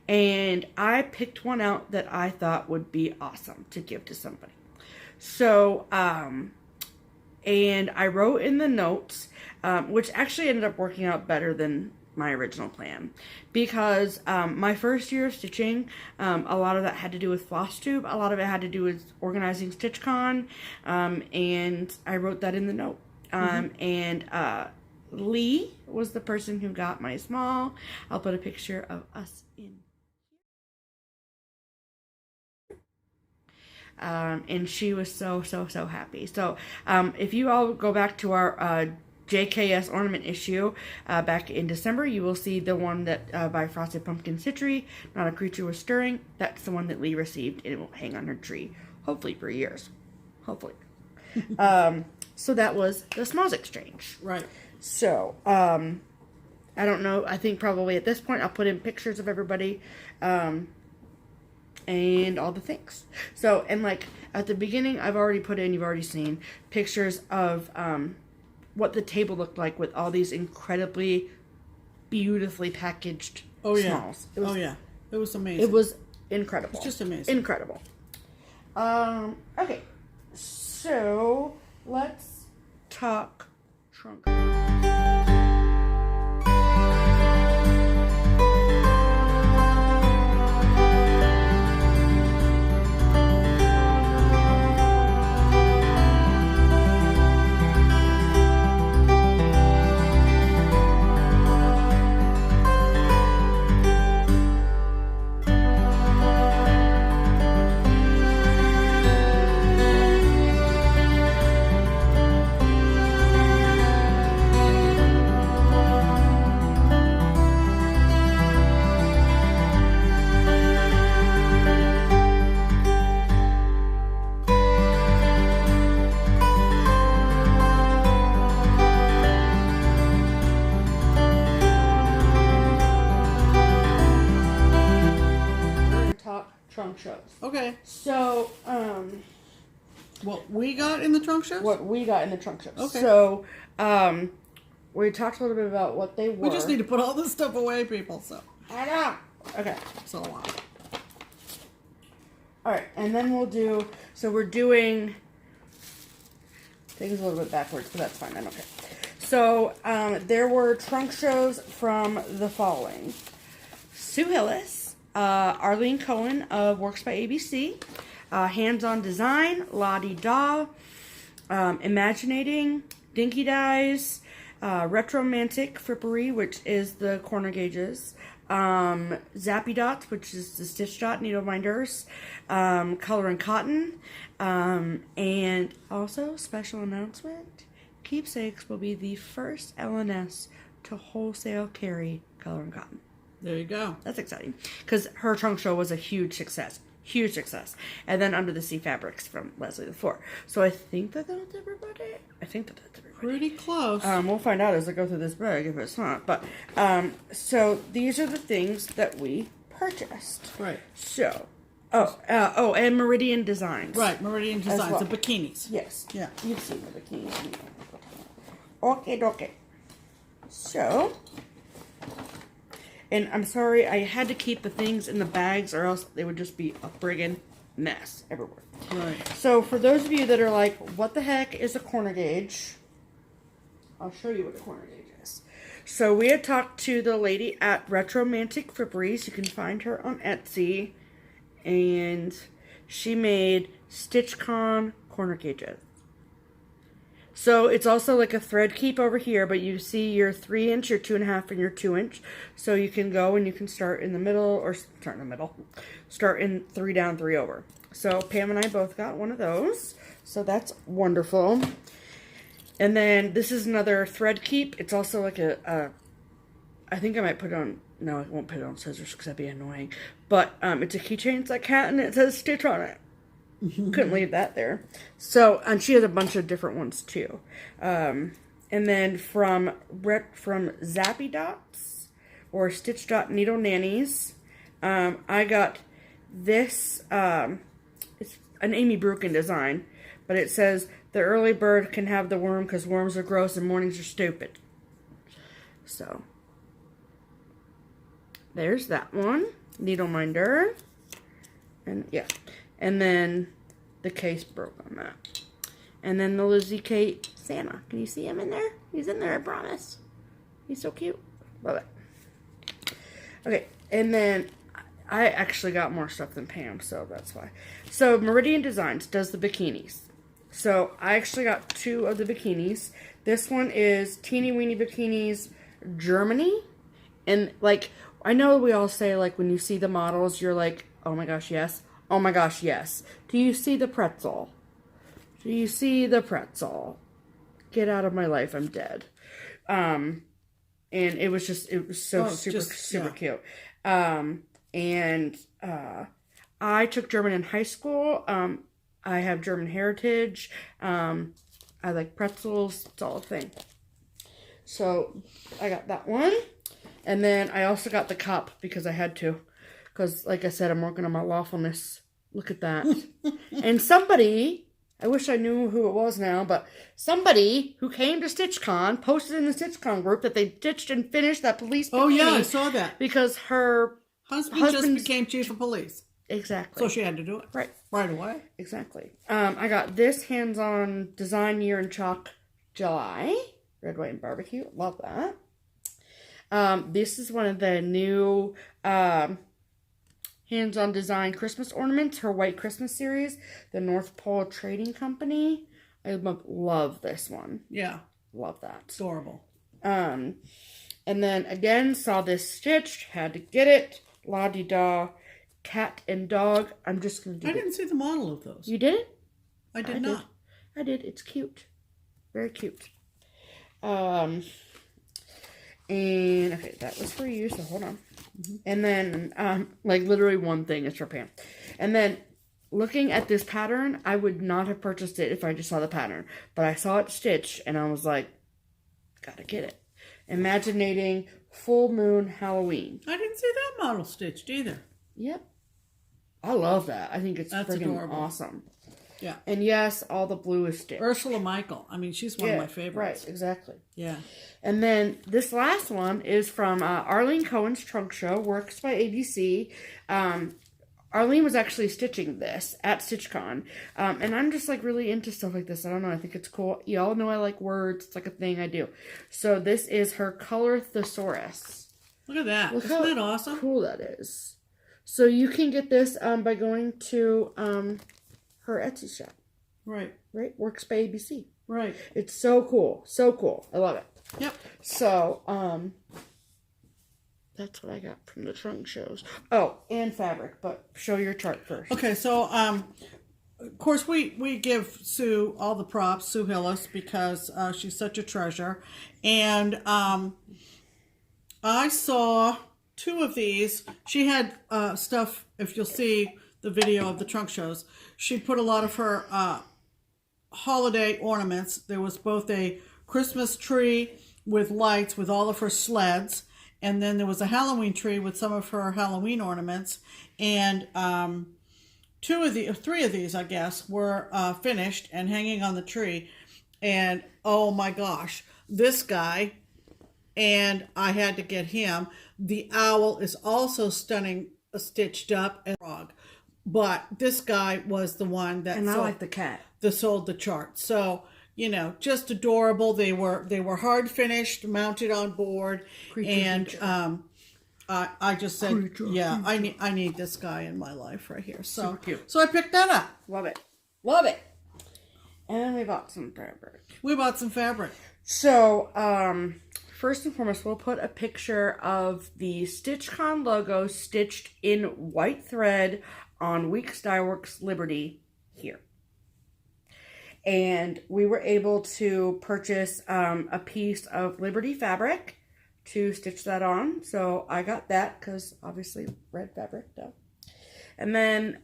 and I picked one out that I thought would be awesome to give to somebody. So, and I wrote in the notes, which actually ended up working out better than my original plan, because my first year of stitching, a lot of that had to do with FlossTube, a lot of it had to do with organizing StitchCon, and I wrote that in the note. And Lee was the person who got my small. I'll put a picture of us in. And she was so happy. So, if you all go back to our JKS ornament issue back in December, you will see the one that by Frosted Pumpkin Stitchery, Not a Creature Was Stirring. That's the one that Lee received, and it will hang on her tree, hopefully for years. Hopefully. So that was the Smalls Exchange. Right. So, I don't know. I think probably at this point I'll put in pictures of everybody. And all the things. So, and like at the beginning, I've already put in, you've already seen pictures of what the table looked like with all these incredibly beautifully packaged smalls. It was amazing. It was incredible. It's just amazing. Incredible. Okay. So, let's talk trunk. Trunk shows. Okay. So, What we got in the trunk shows? What we got in the trunk shows. Okay. So, we talked a little bit about what they were. We just need to put all this stuff away, people, so. I know. Okay. It's a lot. Alright, and then we'll do, so we're doing things a little bit backwards, but that's fine, I don't care. So, there were trunk shows from the following. Sue Hillis, Arlene Cohen of Works by ABC, Hands-On Design, Lottie Daw, Imaginating, Dinky Dyes, Retromantic Frippery, which is the corner gauges, Zappy Dots, which is the stitch dot needle binders, Color and Cotton, and also, special announcement, Keepsakes will be the first LNS to wholesale carry Color and Cotton. There you go. That's exciting, because her trunk show was a huge success. Huge success. And then Under the Sea Fabrics from Leslie LaFleur. So I think that that's everybody. Pretty close. We'll find out as I go through this bag if it's not. But, so these are the things that we purchased. Right. So, and Meridian Designs. Right, Meridian Designs, well. the bikinis. Yes. Yeah. You've seen the bikinis. Okay. So, and I'm sorry, I had to keep the things in the bags or else they would just be a friggin' mess everywhere. Right. So for those of you that are like, what the heck is a corner gauge? I'll show you what a corner gauge is. So we had talked to the lady at Retromantic Fripperies. You can find her on Etsy. And she made StitchCon corner gauges. So it's also like a thread keep over here, but you see your 3-inch, your 2.5, and your 2-inch. So you can go and you can start in the middle, or start in 3 down, 3 over. So Pam and I both got one of those. So that's wonderful. And then this is another thread keep. It's also like I think I might put it on, no, I won't put it on scissors because that'd be annoying. But it's a keychain. It's like cat and it says Stitch on it. Couldn't leave that there. So, and she has a bunch of different ones too. And then from Zappy Dots or Stitch Dot Needle Nannies, I got this. It's an Amy Brukin design, but it says the early bird can have the worm because worms are gross and mornings are stupid. So there's that one. Needle minder, and yeah. And then the case broke on that. And then the Lizzie Kate Santa. Can you see him in there? He's in there, I promise. He's so cute. Love it. Okay, and then I actually got more stuff than Pam, so that's why. So Meridian Designs does the bikinis. So I actually got 2 of the bikinis. This one is Teeny Weeny Bikinis Germany. And like, I know we all say like when you see the models, you're like, oh my gosh, yes. Oh my gosh, yes. Do you see the pretzel? Do you see the pretzel? Get out of my life, I'm dead. And it was so super cute. And I took German in high school. I have German heritage. I like pretzels. It's all a thing. So I got that one. And then I also got the cup because I had to. Because, like I said, I'm working on my lawfulness. Look at that. And somebody, I wish I knew who it was now, but somebody who came to StitchCon posted in the StitchCon group that they ditched and finished that police bikini. Oh, yeah, I saw that. Because her husband just became chief of police. Exactly. So she had to do it. Right away. Exactly. I got this hands-on design year in chalk July. Red, white, and barbecue. Love that. This is one of the new hands-on design Christmas ornaments, her White Christmas series, the North Pole Trading Company. I love this one. Yeah. Love that. Adorable. And then again, saw this stitched, had to get it. La-di-da, cat and dog. I'm just going to do I didn't see the model of those. You did it? I did not. I did. It's cute. Very cute. And okay, that was for you, so hold on. And then, like literally one thing is for Pam. And then looking at this pattern, I would not have purchased it if I just saw the pattern. But I saw it stitched and I was like, gotta get it. Imaginating full moon Halloween. I didn't see that model stitched either. Yep. I love that. I think it's freaking adorable. Awesome. Yeah. And yes, all the blue is stitched. Ursula Michael. I mean, she's one of my favorites. Right, exactly. Yeah. And then this last one is from Arlene Cohen's Trunk Show, Works by ABC. Arlene was actually stitching this at StitchCon. And I'm just like really into stuff like this. I don't know. I think it's cool. Y'all know I like words. It's like a thing I do. So this is her Color Thesaurus. Look at that. Isn't that awesome? Cool that is. So you can get this by going to her Etsy shop. Right. Right? Works by ABC. Right. It's so cool. So cool. I love it. Yep. So, that's what I got from the trunk shows. Oh, and fabric, but show your chart first. Okay, so, of course, we give Sue all the props, Sue Hillis, because she's such a treasure. And I saw 2 of these. She had stuff, if you'll see the video of the trunk shows, she put a lot of her holiday ornaments. There was both a Christmas tree with lights with all of her sleds, and then there was a Halloween tree with some of her Halloween ornaments, and 3 of these, I guess, were finished and hanging on the tree. And oh my gosh, this guy, and I had to get him. The owl is also stunning, stitched up, and frog. But this guy was the one that I like the cat. That sold the chart. So, you know, just adorable. They were hard finished, mounted on board, and I just said, yeah, I need this guy in my life right here. So super cute. So I picked that up. Love it. Love it. And then we bought some fabric. So, first and foremost, we'll put a picture of the StitchCon logo stitched in white thread on Weeks Dye Works Liberty here. And we were able to purchase a piece of Liberty fabric to stitch that on. So I got that because obviously red fabric, duh. And then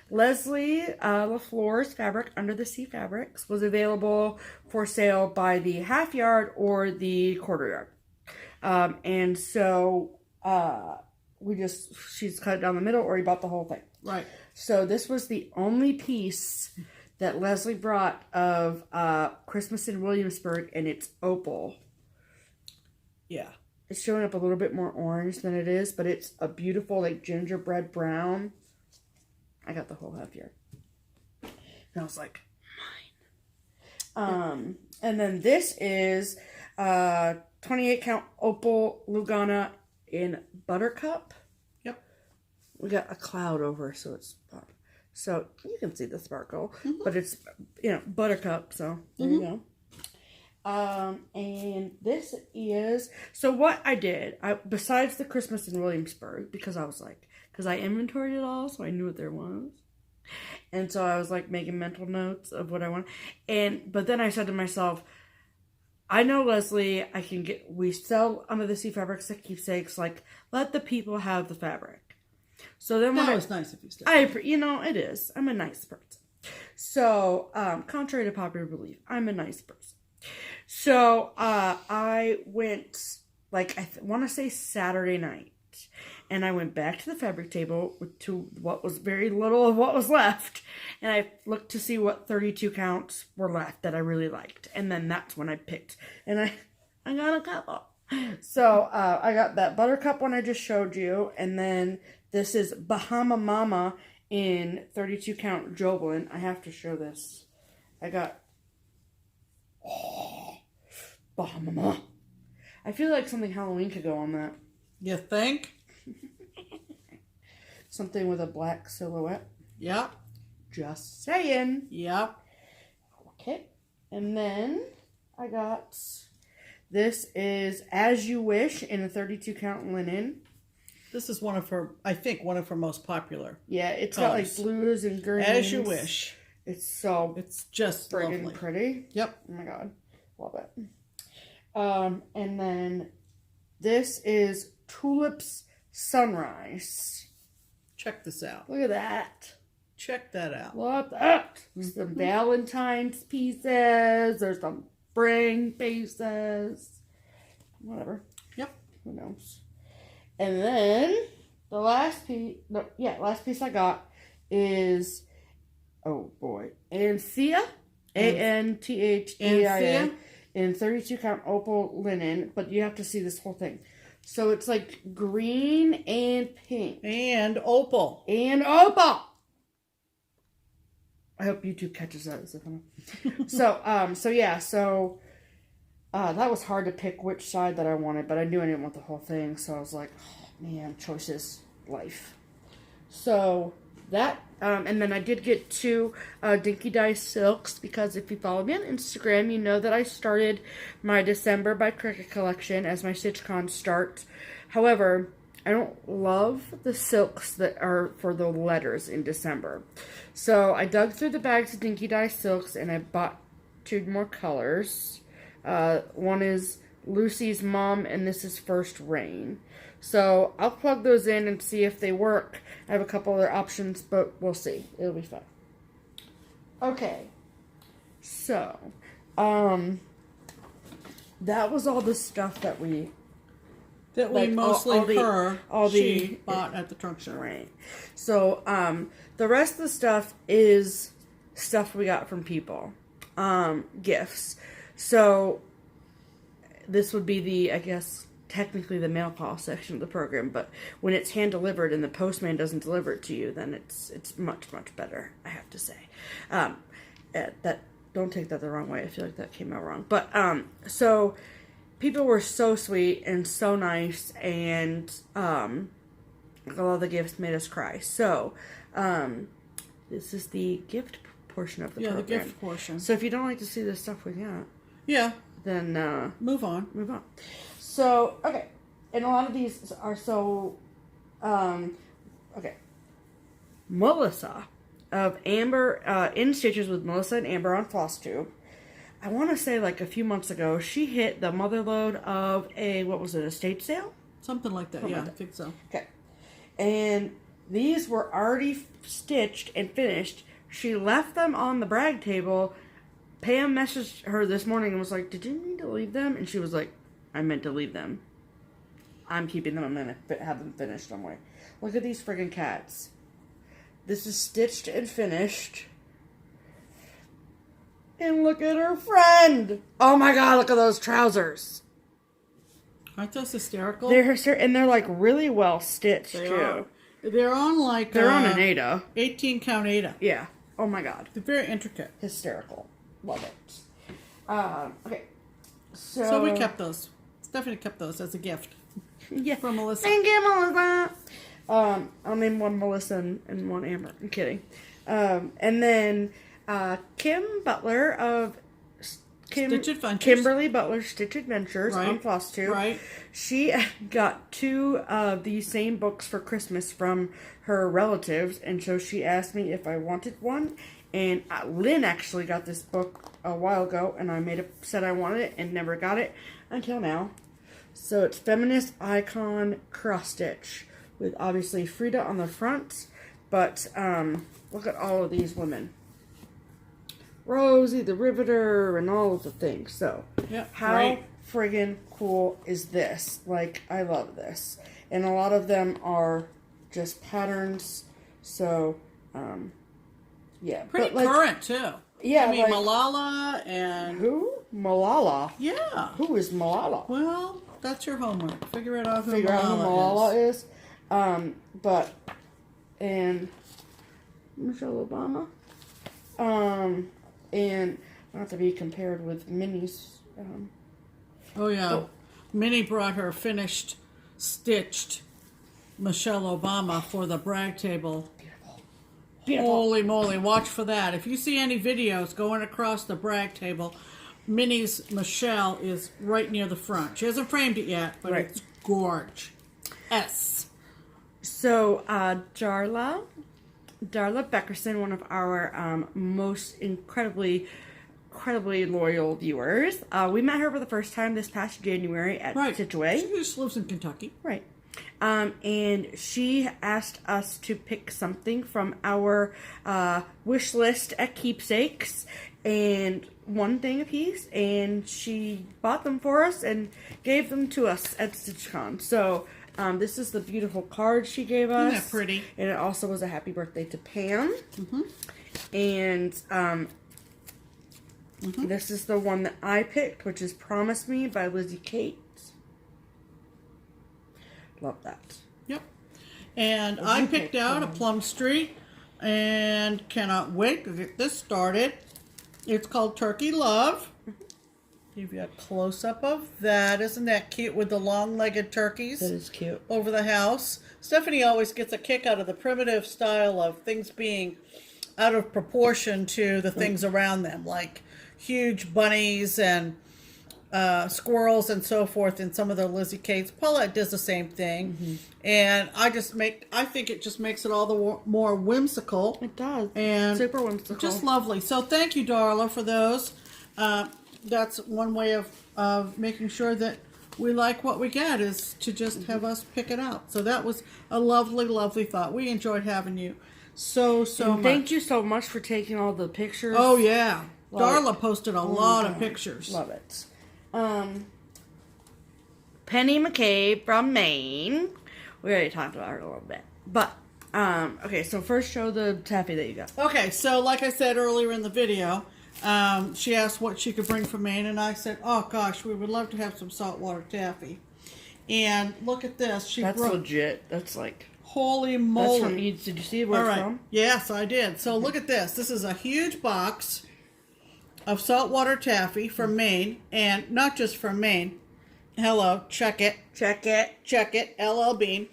Leslie LaFleur's fabric, Under the Sea Fabrics, was available for sale by the half yard or the quarter yard. And so she's cut it down the middle, or he bought the whole thing. Right. So this was the only piece that Leslie brought of Christmas in Williamsburg, and it's opal. Yeah. It's showing up a little bit more orange than it is, but it's a beautiful, like, gingerbread brown. I got the whole half yard. And I was like, mine. And then this is 28 count opal Lugana in Buttercup. Yep. We got a cloud over, so it's so you can see the sparkle, but it's, you know, Buttercup, so there you go. And this is, so what I did, besides the Christmas in Williamsburg, because I inventoried it all, so I knew what there was. And so I was like making mental notes of what I want. But then I said to myself, I know Leslie, we sell Under the Sea Fabrics at Keepsakes, like, let the people have the fabric. So then when that was nice if you said. You know, it is. I'm a nice person. So, contrary to popular belief, I'm a nice person. So, I went, like, I want to say Saturday night, and I went back to the fabric table to what was very little of what was left, and I looked to see what 32 counts were left that I really liked, and then that's when I picked, and I got a couple. So, I got that Buttercup one I just showed you, and then This is Bahama Mama in 32 count Joblin. I have to show this. I got Bahama Mama. I feel like something Halloween could go on that. You think? Something with a black silhouette. Yep. Just saying. Yep. Okay. And then I got, this is As You Wish in a 32 count linen. This is one of her, I think, one of her most popular. Yeah, it's colors. got like blues and greens. As You Wish. It's just friggin' lovely. pretty. Yep. Oh my god. Love it. And then this is Tulips Sunrise. Check this out. Look at that. Check that out. Look at that. Some Valentine's pieces. There's some spring pieces. Whatever. Yep. Who knows? And then the last piece, last piece I got is, oh boy, Anthea, Anthea, in 32 count opal linen, but you have to see this whole thing. So it's like green and pink. And opal. And opal. I hope YouTube catches that. So that was hard to pick which side that I wanted, but I knew I didn't want the whole thing, so I was like, oh, man, choices, life. So that, and then I did get 2 Dinky Dye Silks, because if you follow me on Instagram, you know that I started my December by Cricut collection as my StitchCon start. However, I don't love the silks that are for the letters in December. So I dug through the bags of Dinky Dye Silks, and I bought 2 more colors. One is Lucy's Mom, and this is First Rain. So I'll plug those in and see if they work. I have a couple other options, but we'll see. It'll be fun. Okay. So, that was all the stuff that we mostly she bought at the trunk show. Right. So, the rest of the stuff is stuff we got from people. Gifts. So, this would be the, I guess, technically the mail call section of the program, but when it's hand delivered and the postman doesn't deliver it to you, then it's much, much better, I have to say. Don't take that the wrong way. I feel like that came out wrong. But, so people were so sweet and so nice, and a lot of the gifts made us cry. So, this is the gift portion of the program. Yeah, the gift portion. So if you don't like to see the stuff we got, then move on. So, okay. And a lot of these are so, okay. Melissa of Amber, in Stitches with Melissa and Amber on FlossTube. I want to say like a few months ago, she hit the mother load of a, what was it, estate sale? Something like that, I think so. Okay. And these were already stitched and finished. She left them on the brag table. Pam messaged her this morning and was like, did you need to leave them? And she was like, I meant to leave them. I'm keeping them. I'm going to have them finished somewhere. Look at these friggin' cats. This is stitched and finished. And look at her friend. Oh my god, look at those trousers. Aren't those hysterical? They're like really well stitched too. They're on like... They're on an Ada. 18 count Ada. Yeah. Oh my god. They're very intricate. Hysterical. Love it. Okay. So we kept those. Stephanie kept those as a gift. Yeah. From Melissa. Thank you, Melissa. I'll name one Melissa and one Amber. I'm kidding. And then Kim Butler of Stitch Adventures. Kimberly Butler Stitch Adventures on FlossTube. Right. She got 2 of these same books for Christmas from her relatives, and so she asked me if I wanted one. And Lynn actually got this book a while ago, and I said I wanted it and never got it until now. So it's Feminist Icon Cross Stitch with obviously Frida on the front, but look at all of these women. Rosie the Riveter and all of the things. So how friggin' cool is this? Like, I love this. And a lot of them are just patterns. So, yeah. Pretty current, too. Yeah. I mean, like, Malala and... Who? Malala? Yeah. Who is Malala? Well, that's your homework. Figure out who Malala Malala is. And Michelle Obama. And not to be compared with Minnie's. Oh, yeah. Minnie brought her finished, stitched Michelle Obama for the brag table. Beautiful. Holy moly, watch for that. If you see any videos going across the brag table, Minnie's Michelle is right near the front. She hasn't framed it yet, but Right. it's gorge. S. So, Darla Pecker, one of our most incredibly loyal viewers. We met her for the first time this past January at Situate. She just lives in Kentucky. Right. And she asked us to pick something from our wish list at Keepsakes, and one thing a piece, and she bought them for us and gave them to us at StitchCon. So this is the beautiful card she gave us. Isn't that pretty? And it also was a happy birthday to Pam. And this is the one that I picked, which is Promise Me by Lizzie Kate. Love that. Yep. And I picked out a Plum Street and cannot wait to get this started. It's called Turkey Love. Give you a close-up of that. Isn't that cute with the long-legged turkeys? That is cute. Over the house. Stephanie always gets a kick out of the primitive style of things being out of proportion to the things around them, like huge bunnies and squirrels and so forth in some of the Lizzie Kates. Paulette does the same thing. And I think it just makes it all the more whimsical. It does. And super whimsical. Just lovely. So thank you, Darla, for those. That's one way of making sure that we like what we get, is to just have us pick it out. So that was a lovely, lovely thought. We enjoyed having you so much. Thank you so much for taking all the pictures. Oh, yeah. Darla posted a lot of pictures. Love it. Penny McCabe from Maine. We already talked about her a little bit. But, okay, so first show the taffy that you got. Okay, so like I said earlier in the video, she asked what she could bring from Maine, and I said, oh gosh, we would love to have some saltwater taffy. And look at this. That's legit. That's like... Holy moly. That's from, did you see where it's from? Yes, I did. So look at this. This is a huge box of saltwater taffy from Maine, and not just from Maine. Hello, check it. Check it. Check it. LL Bean.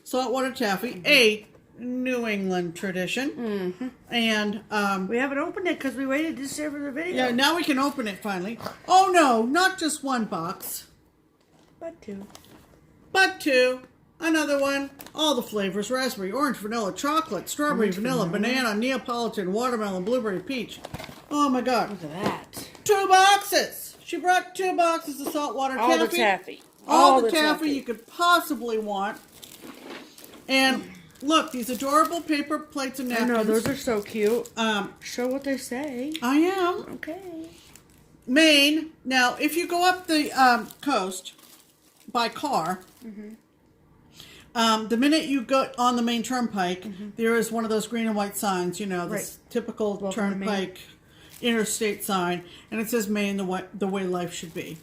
Saltwater taffy, a New England tradition. And we haven't opened it because we waited to share for the video. yeah, now we can open it finally. Oh no, not just one box, but two. But two. Another one. All the flavors: raspberry, orange, vanilla, chocolate, strawberry, vanilla, banana, Neapolitan, watermelon, blueberry, peach. Oh my God! Look at that. 2 boxes. She brought 2 boxes of saltwater taffy. All the taffy. All the taffy you could possibly want. And look, these adorable paper plates and napkins. I know, those are so cute. Show what they say. I am. Okay. Maine. Now, if you go up the coast by car, the minute you go on the Maine Turnpike, there is one of those green and white signs, you know, this typical Welcome turnpike interstate sign, and it says Maine the way life should be.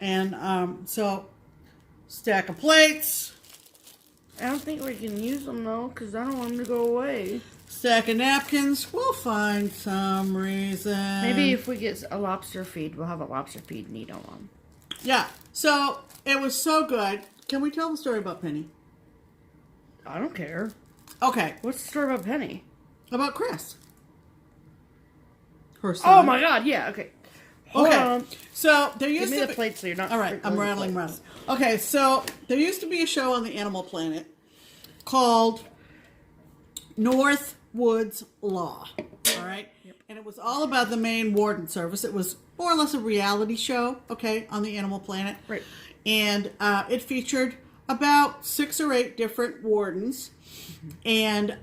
And so, stack of plates. I don't think we can use them though, because I don't want them to go away. Stack of napkins. We'll find some reason. Maybe if we get a lobster feed, we'll have a lobster feed needle on. Yeah. So, it was so good. Can we tell the story about Penny? I don't care. Okay. What's the story about Penny? About Chris. Her son. Oh my God, yeah, okay. Hold on. So there used Give me to the be... plate so you're not... All right, I'm rattling. Okay, so there used to be a show on the Animal Planet called North Woods Law. All right? And it was all about the Maine Warden Service. It was more or less a reality show, okay, on the Animal Planet. Right. And it featured about 6 or 8 different wardens. And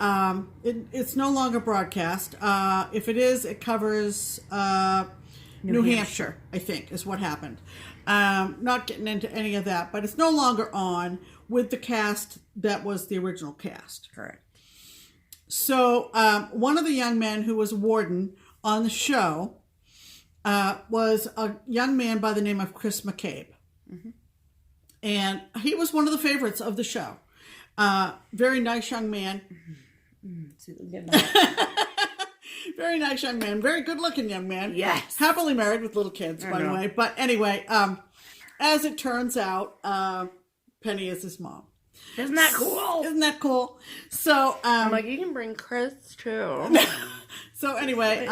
it's no longer broadcast. If it is, it covers New Hampshire, I think, is what happened. Not getting into any of that, but it's no longer on with the cast that was the original cast. Correct. So one of the young men who was warden on the show was a young man by the name of Chris McCabe. And he was one of the favorites of the show. Very nice young man. Very nice young man. Very good looking young man. Yes. Happily married with little kids, by the way. But anyway, as it turns out, Penny is his mom. Isn't that cool? Isn't that cool? So, I'm like, you can bring Chris too. So anyway,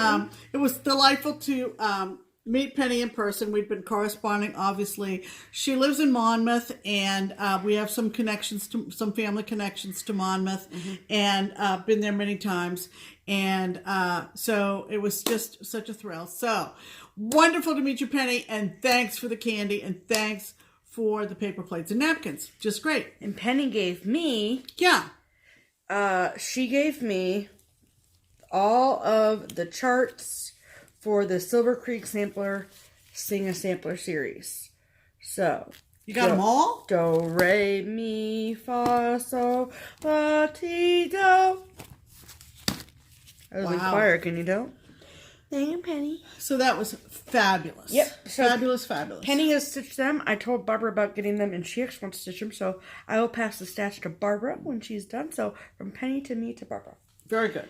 it was delightful to meet Penny in person. We'd been corresponding, obviously. She lives in Monmouth, and we have some family connections to Monmouth, and been there many times. And so it was just such a thrill. So wonderful to meet you, Penny, and thanks for the candy, and thanks for the paper plates and napkins. Just great. And Penny gave me... Yeah. She gave me all of the charts for the Silver Creek Sampler Sing a Sampler series. So... You got them all? Do, re, mi, fa, sol, la, ti, do. I was in choir, can you do? Thank you, Penny. So that was fabulous. Yep. So fabulous. Penny has stitched them. I told Barbara about getting them, and she actually wants to stitch them. So I will pass the stash to Barbara when she's done. So from Penny to me to Barbara. Very good.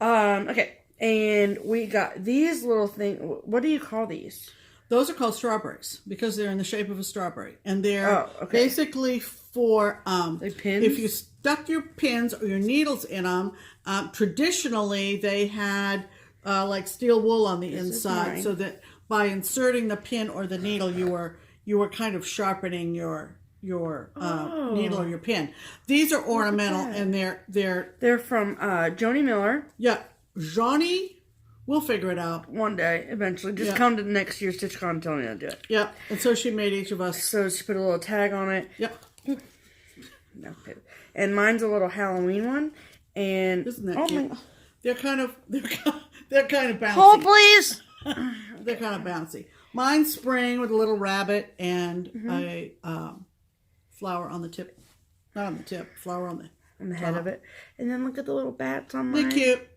Okay. And we got these little things. What do you call these? Those are called strawberries because they're in the shape of a strawberry. And they're basically for pins? If you stuck your pins or your needles in them, traditionally they had like steel wool on the inside, so that by inserting the pin or the needle, you were kind of sharpening your needle or your pin. These are ornamental, and they're from Joni Miller. Yeah, Johnny. We'll figure it out one day eventually. Just come to next year's StitchCon and tell me how to do it. Yeah, and so she made each of us. So she put a little tag on it. Yep. No, and mine's a little Halloween one. And isn't that cute? They're kind of bouncy. Hold, please. They're kind of bouncy. Mine's spring with a little rabbit and a flower on the tip. Not on the tip. Flower on the head of it. And then look at the little bats on mine. They're cute.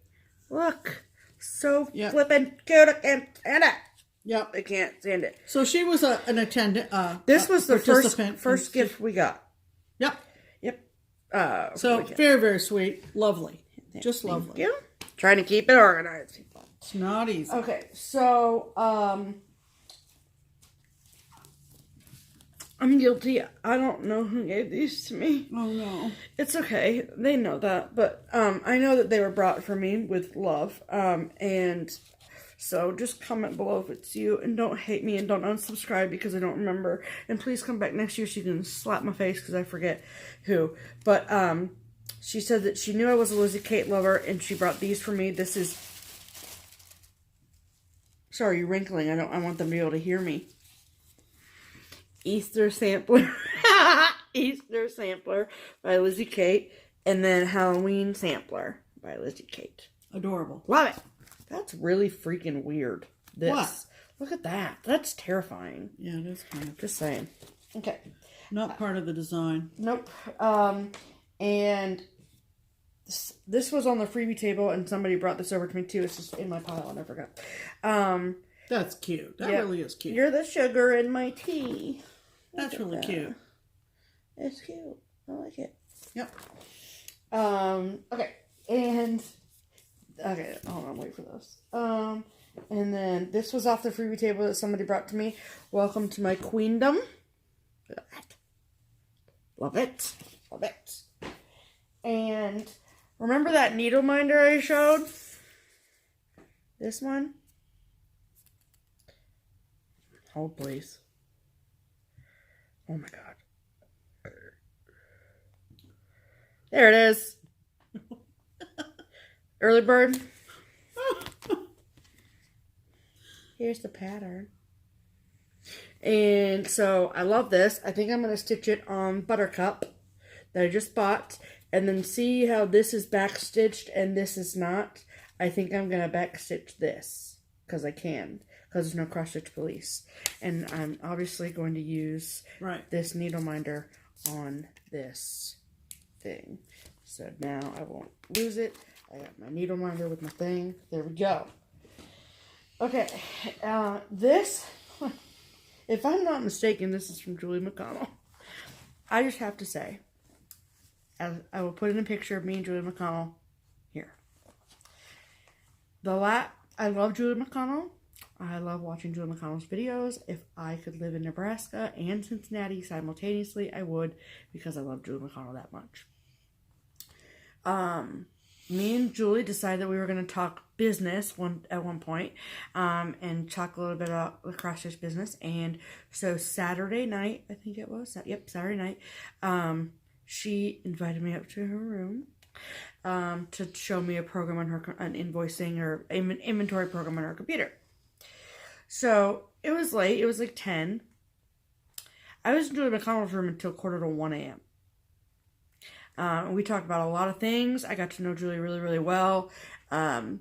Look. So flippin' cute. I can't stand it. Yep. I can't stand it. So she was an attendant. This was the first gift we got. Yep. Yep. So very, very sweet. Lovely. Just lovely. Thank you. Trying to keep it organized, people. It's not easy. Okay, so I'm guilty. I don't know who gave these to me. Oh no. It's okay. They know that, but I know that they were brought for me with love. And so just comment below if it's you, and don't hate me, and don't unsubscribe because I don't remember. And please come back next year so you can slap my face because I forget who. But she said that she knew I was a Lizzie Kate lover, and she brought these for me. This is... Sorry, you're wrinkling. I want them to be able to hear me. Easter Sampler. Easter Sampler by Lizzie Kate. And then Halloween Sampler by Lizzie Kate. Adorable. Love it. That's really freaking weird. This. What? Look at that. That's terrifying. Yeah, it is kind of. Just saying. Okay. Not part of the design. Nope. And this was on the freebie table, and somebody brought this over to me too. It's just in my pile, and I forgot. That's cute. That really is cute. You're the sugar in my tea. That's really cute. It's cute. I like it. Yep. Okay. And okay, hold on, wait for this. And then this was off the freebie table that somebody brought to me. Welcome to my queendom. Love it. Love it. Love it. And remember that needle minder I showed? This one? Hold, please. Oh my god. There it is. Early bird. Here's the pattern. And so I love this. I think I'm going to stitch it on Buttercup that I just bought. And then see how this is backstitched and this is not. I think I'm going to backstitch this. Because I can. Because there's no cross-stitch police. And I'm obviously going to use this needle minder on this thing. So now I won't lose it. I got my needle minder with my thing. There we go. Okay. This, if I'm not mistaken, this is from Julie McConnell. I just have to say, I will put in a picture of me and Julie McConnell here. I love Julie McConnell. I love watching Julie McConnell's videos. If I could live in Nebraska and Cincinnati simultaneously, I would, because I love Julie McConnell that much. Me and Julie decided that we were going to talk business at one point, and talk a little bit about the cross stitch business. And so Saturday night, I think it was, Saturday night, she invited me up to her room, to show me a program on an invoicing or an inventory program on her computer. So it was late. It was like 10. I was in Julie McConnell's room until 1:45 a.m. We talked about a lot of things. I got to know Julie really, really well. In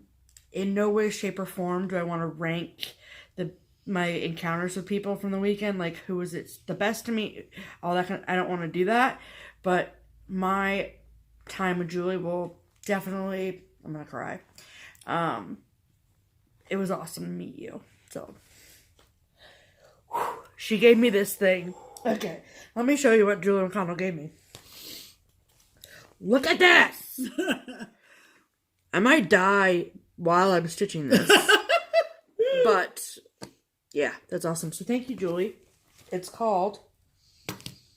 no way, shape, or form do I want to rank my encounters with people from the weekend. Like, who was it the best to meet? All that I don't want to do that. But my time with Julie will definitely... I'm going to cry. It was awesome to meet you. So, she gave me this thing. Okay, let me show you what Julie McConnell gave me. Look at this! I might die while I'm stitching this. But, yeah, that's awesome. So thank you, Julie. It's called...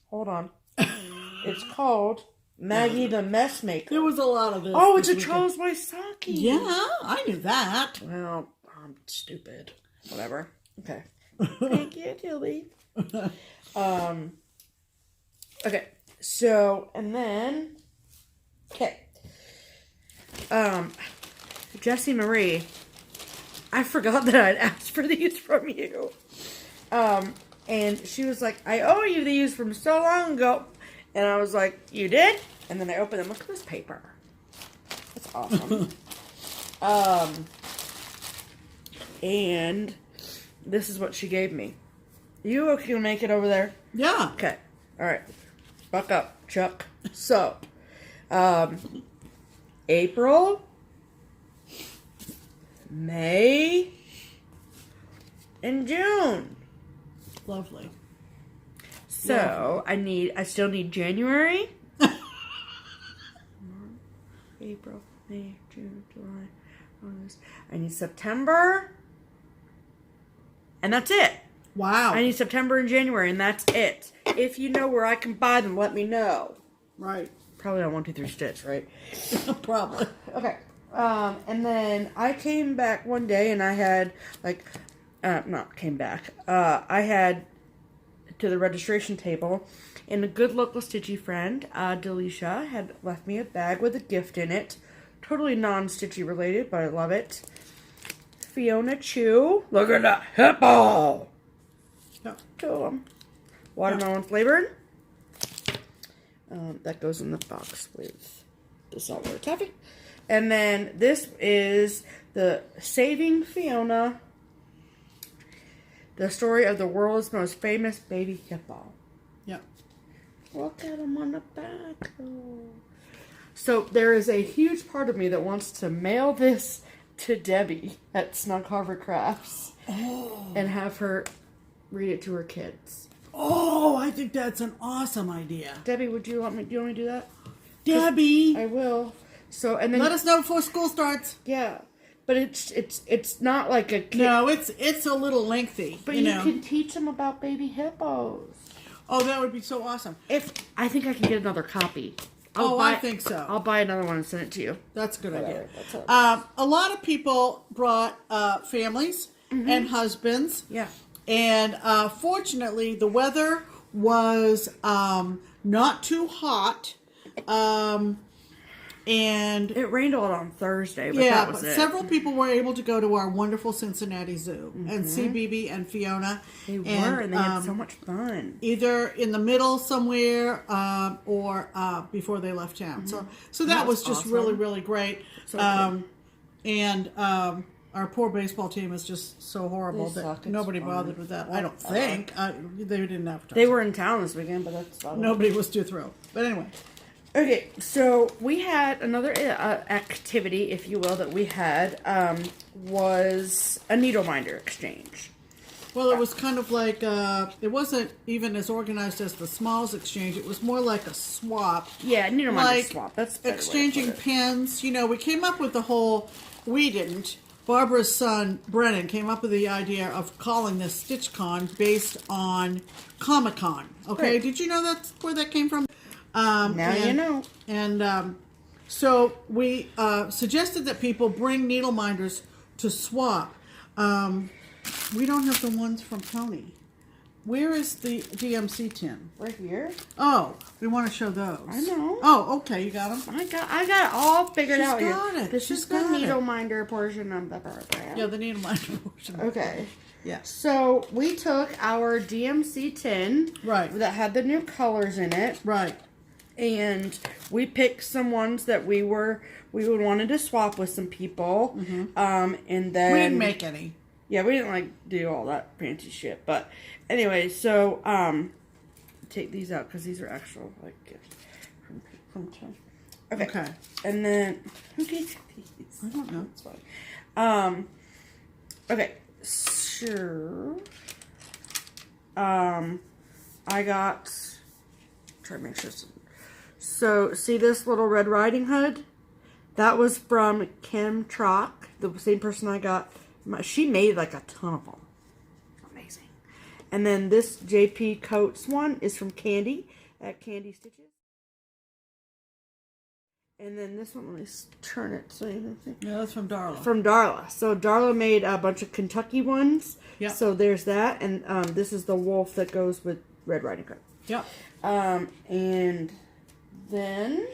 Hold on. It's called Maggie the Mess Maker. There was a lot of this. Oh, it's a Charles Wysocki. Yeah, I knew that. Well, I'm stupid. Whatever. Okay. Thank you, Julie. Okay. So, and then... Okay. Jessie Marie, I forgot that I'd asked for these from you. And she was like, I owe you these from so long ago. And I was like, you did? And then I opened them. Look at this paper. That's awesome. And this is what she gave me. You okay to make it over there? Yeah. Okay. All right. Buck up, Chuck. So, April, May, and June. Lovely. So, I still need January, April, May, June, July, August. I need September, and that's it. Wow. I need September and January, and that's it. If you know where I can buy them, let me know. Right. Probably on 1, 2, 3 Stitch, right? Probably. Okay. And then I came back one day and I had, I had to the registration table, and a good local stitchy friend, Delisha, had left me a bag with a gift in it. Totally non-stitchy related, but I love it. Fiona Chew. Look at that hippo! Yeah. 2 of them. Watermelon flavored. That goes in the box with the saltwater taffy. And then this is the Saving Fiona, the story of the world's most famous baby hippo. Yep. Look at him on the back. Oh. So there is a huge part of me that wants to mail this to Debbie at Snug Harbor Crafts and have her read it to her kids. Oh, I think that's an awesome idea. Debbie, do you want me to do that? Debbie, I will. So, and then let us know before school starts. Yeah, but it's not like a kid. No, it's a little lengthy. But you can teach them about baby hippos. Oh, that would be so awesome. I think I can get another copy. I think so. I'll buy another one and send it to you. That's a good idea. That's a lot of people brought families and husbands. Yeah. And fortunately, the weather was not too hot. And it rained a lot on Thursday, but that was it. Several people were able to go to our wonderful Cincinnati Zoo and see Bibi and Fiona. They were, and they had so much fun. Either in the middle somewhere or before they left town. So that was just awesome. Really, really great. So cool. And our poor baseball team is just so horrible that nobody bothered with that. I don't think. They didn't advertise. They were in town this weekend, but that's fine. Nobody was too thrilled. But anyway. Okay, so we had another activity, if you will, that we had was a needle minder exchange. Well, it was kind of like, it wasn't even as organized as the Smalls Exchange. It was more like a swap. Yeah, needle minder Like swap. That's a better way to exchanging put it. pins. You know, we came up with the whole, we didn't. Barbara's son, Brennan, came up with the idea of calling this StitchCon based on Comic-Con. Okay, Right. did you know that's where that came from? Now you know. And so we suggested that people bring needle minders to swap. We don't have the ones from Tony. Where is the DMC tin? Right here. Oh, we want to show those. I know. Oh, okay, you got them? I got it all figured She's out got here. it. This She's is the got needle it. minder portion of the program. Yeah, the needle minder portion. Okay. Yeah. So we took our DMC tin. Right. That had the new colors in it. Right. And we picked some ones that we would wanted to swap with some people. And then We didn't make any. yeah, we didn't like do all that fancy shit. But anyway, so take these out because these are actual like gifts from Tom. Okay. Okay. And then who gave these? I don't know. It's fine. Okay. Sure. I got. Try to make sure. So see this little Red Riding Hood? That was from Kim Trock, the same person I got. She made like a ton of them. Amazing. And then this JP Coates one is from Candy at Candy Stitches. And then this one, let me turn it so you can see. Yeah, that's from Darla. From Darla. So Darla made a bunch of Kentucky ones. Yep. So there's that. And this is the wolf that goes with Red Riding Hood. Yep. And then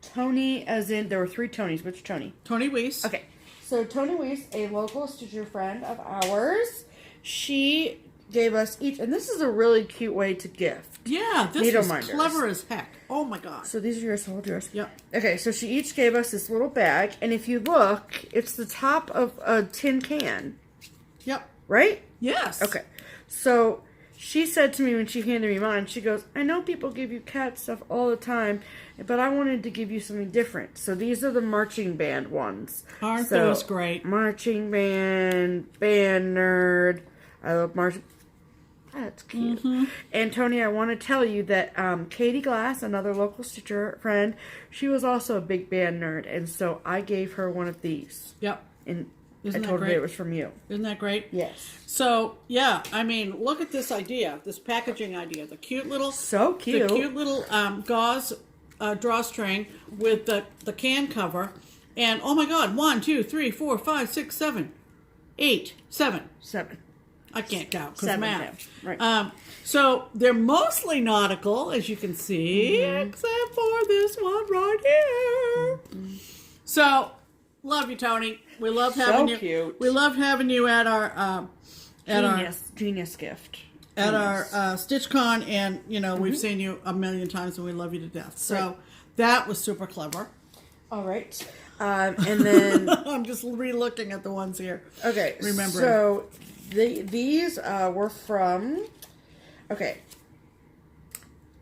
Tony, as in, there were 3 Tonys. Which Tony? Tony Weiss. Okay. So Tony Weiss, a local stitcher friend of ours, she gave us each, and this is a really cute way to gift. Yeah, this Needle is minders. clever as heck. Oh my god. So these are yours, hold yours. Yep. Okay, so she each gave us this little bag, and if you look, it's the top of a tin can, Yep. right? Yes. Okay. So she said to me when she handed me mine, she goes, I know people give you cat stuff all the time, but I wanted to give you something different. So these are the marching band ones. Aren't So, those great? Marching band, band nerd. I love marching. That's cute. And Tony, I want to tell you that Katie Glass, another local stitcher friend, she was also a big band nerd, and so I gave her one of these. Yep. And Isn't I that told her great? it was from you. Isn't that great? Yes. So, yeah, I mean, look at this idea, this packaging idea. The cute little... So cute. The cute little gauze drawstring with the can cover. And, oh my god, 1, 2, 3, 4, 5, 6, 7, 8, 7. 7. I can't count because 7, math. yeah. Right. So they're mostly nautical, as you can see, except for this one right here. So, love you, Tony. We love having you. Cute. We love having you at our Genius gift. at our StitchCon, and you know we've seen you a million times, and we love you to death. So Right. that was super clever. All right. And then I'm just re-looking at the ones here. okay. Remember. So these were from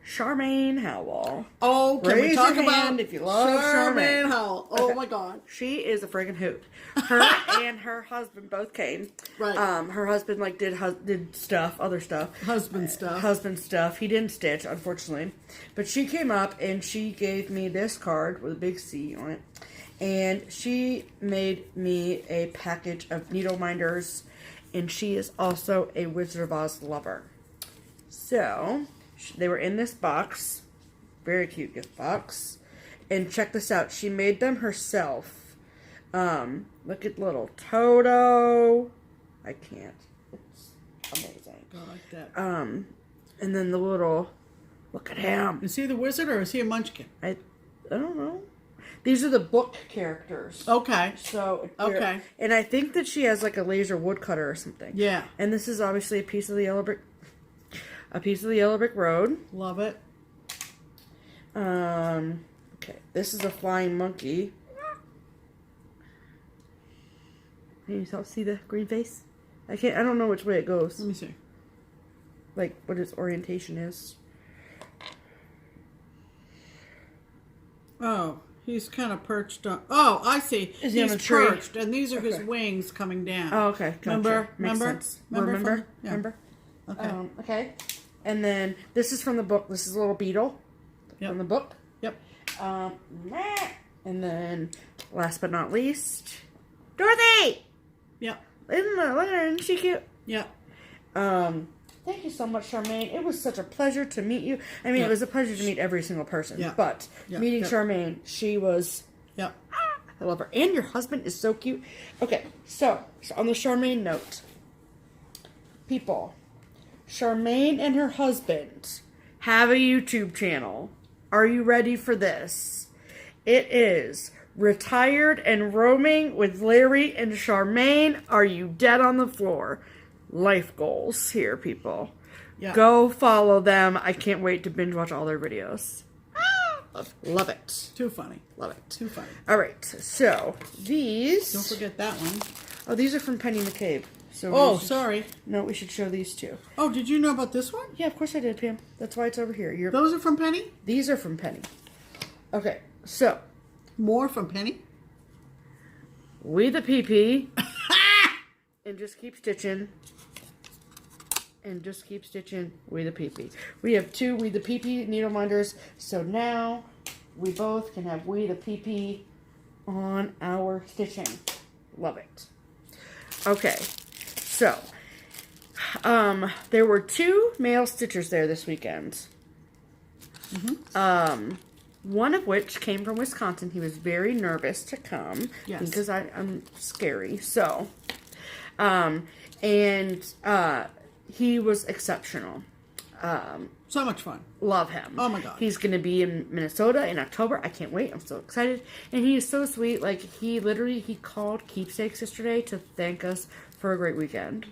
Charmaine Howell. Oh, can we Raise talk your about hand if you love Charmaine. Howell? Oh Okay. my God. She is a friggin' hoot. Her and her husband both came. Right. Her husband did stuff, other stuff. Husband stuff. Husband stuff. He didn't stitch, unfortunately. But she came up and she gave me this card with a big C on it. And she made me a package of needle minders. And she is also a Wizard of Oz lover. So, they were in this box. Very cute gift box. And check this out. She made them herself. Look at little Toto. I can't. It's amazing. I like that. And then the little, look at him. Is he the wizard or is he a munchkin? I don't know. These are the book characters. Okay. So, Okay. And I think that she has like a laser woodcutter or something. Yeah. And this is obviously a piece of the yellow brick road. Love it. Okay. This is a flying monkey. Can you see the green face? I don't know which way it goes. Let me see. Like what its orientation is. Oh, He's kind of perched on. Oh, I see. Is he on He's a tree? perched, and these are his wings coming down. Oh, okay. Gotcha. Remember? Sense. Remember? Yeah. Remember? Okay. Okay. And then this is from the book. This is a little beetle from the book. Yep. And then last but not least, Dorothy. Yep. Look at her. Isn't she cute? Yep. Thank you so much, Charmaine. It was such a pleasure to meet you. I mean, it was a pleasure to meet every single person. Yeah. But meeting Charmaine, she was... Yep. I love her. And your husband is so cute. Okay, so on the Charmaine note, people, Charmaine and her husband have a YouTube channel. Are you ready for this? It is Retired and Roaming with Larry and Charmaine. Are you dead on the floor? Life goals here, people. Yeah. Go follow them. I can't wait to binge watch all their videos. Love it. Too funny. Love it. Too funny. All right, so these... Don't forget that one. Oh, these are from Penny McCabe. So sorry. No, we should show these too. Oh, did you know about this one? Yeah, of course I did, Pam. That's why it's over here. Those are from Penny? These are from Penny. Okay, so... More from Penny? We the PP. And just keep stitching. And just keep stitching. We the PP. We have 2 We the PP needle minders. So now we both can have We the PP on our stitching. Love it. Okay. So there were 2 male stitchers there this weekend. One of which came from Wisconsin. He was very nervous to come. Yes. Because I'm scary. So he was exceptional. So much fun. Love him. Oh my God. He's going to be in Minnesota in October. I can't wait. I'm so excited. And he is so sweet. Like, he called Keepsakes yesterday to thank us for a great weekend.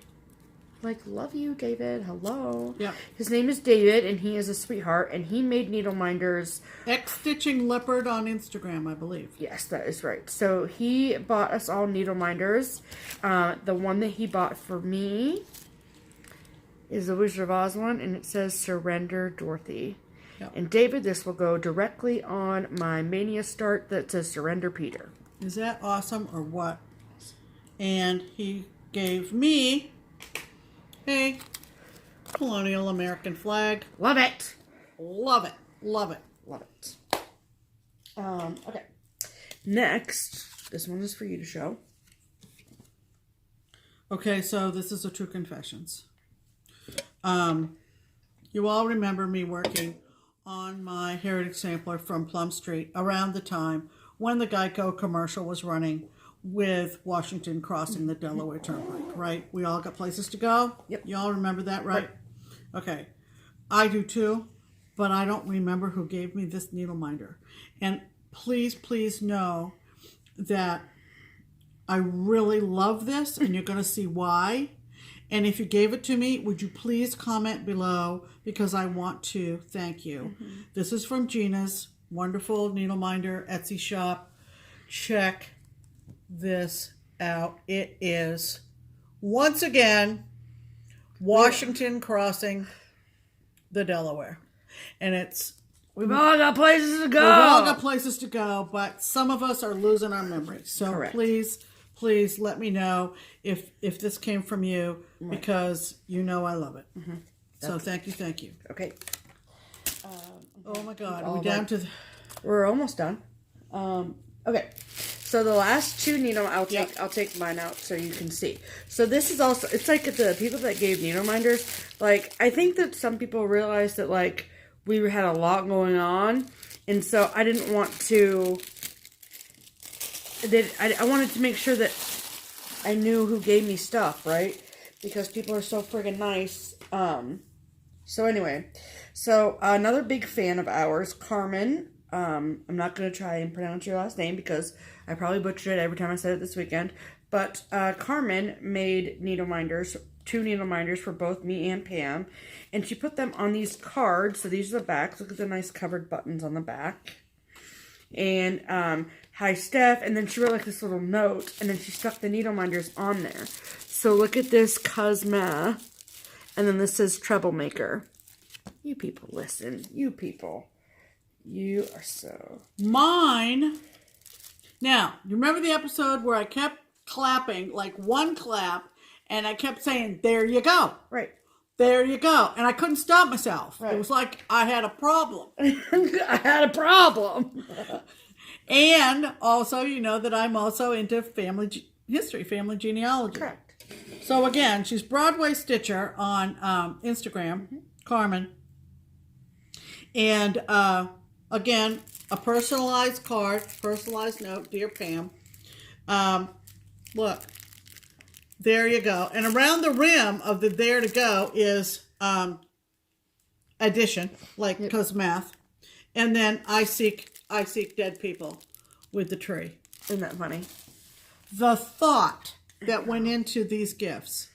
Like, love you, David. Hello. Yeah. His name is David, and he is a sweetheart, and he made needle minders. Stitching Leopard on Instagram, I believe. Yes, that is right. So he bought us all needle minders. The one that he bought for me is the Wizard of Oz one, and it says Surrender Dorothy. Yep. And David, this will go directly on my Mania start that says Surrender Peter. Is that awesome or what? And he gave me a colonial American flag. Love it. Love it. Love it. Love it. Okay. Next, this one is for you to show. Okay, so this is a True Confessions. You all remember me working on my Heritage Sampler from Plum Street around the time when the Geico commercial was running with Washington crossing the Delaware Turnpike, right? We all got places to go? Yep. You all remember that, right? Okay. I do too, but I don't remember who gave me this needle minder. And please, please know that I really love this, and you're going to see why. And if you gave it to me, would you please comment below, because I want to thank you. This is from Gina's wonderful needle minder Etsy shop. Check this out. It is, once again, Washington crossing the Delaware. And it's... We've all got places to go. We've all got places to go, but some of us are losing our memory. So Correct. please let me know if this came from you, because you know I love it. So thank you. Okay. Oh my God, are we down to the... We're almost done. Okay. So the last 2 needle, I'll take mine out so you can see. So this is also, it's like the people that gave needle minders, like, I think that some people realized that, like, we had a lot going on, and so I didn't want to, I wanted to make sure that I knew who gave me stuff, right? Because people are so friggin' nice. So anyway, so another big fan of ours, Carmen. I'm not going to try and pronounce your last name because I probably butchered it every time I said it this weekend. But Carmen made needle minders, 2 needle minders for both me and Pam. And she put them on these cards. So these are the backs. Look at the nice covered buttons on the back. And hi Steph. And then she wrote like this little note. And then she stuck the needle minders on there. So look at this Cosma. And then this says Troublemaker. You people listen. You people. You are so... Mine... Now, you remember the episode where I kept clapping, like one clap, and I kept saying, there you go. Right. There you go. And I couldn't stop myself. Right. It was like I had a problem. I had a problem. And also, you know that I'm also into family history, family genealogy. Correct. So again, she's Broadway Stitcher on Instagram, Carmen. And again, a personalized card, personalized note, Dear Pam. Look, there you go. And around the rim of the there to go is addition, like because math. And then I seek dead people with the tree. Isn't that funny? The thought that went into these gifts.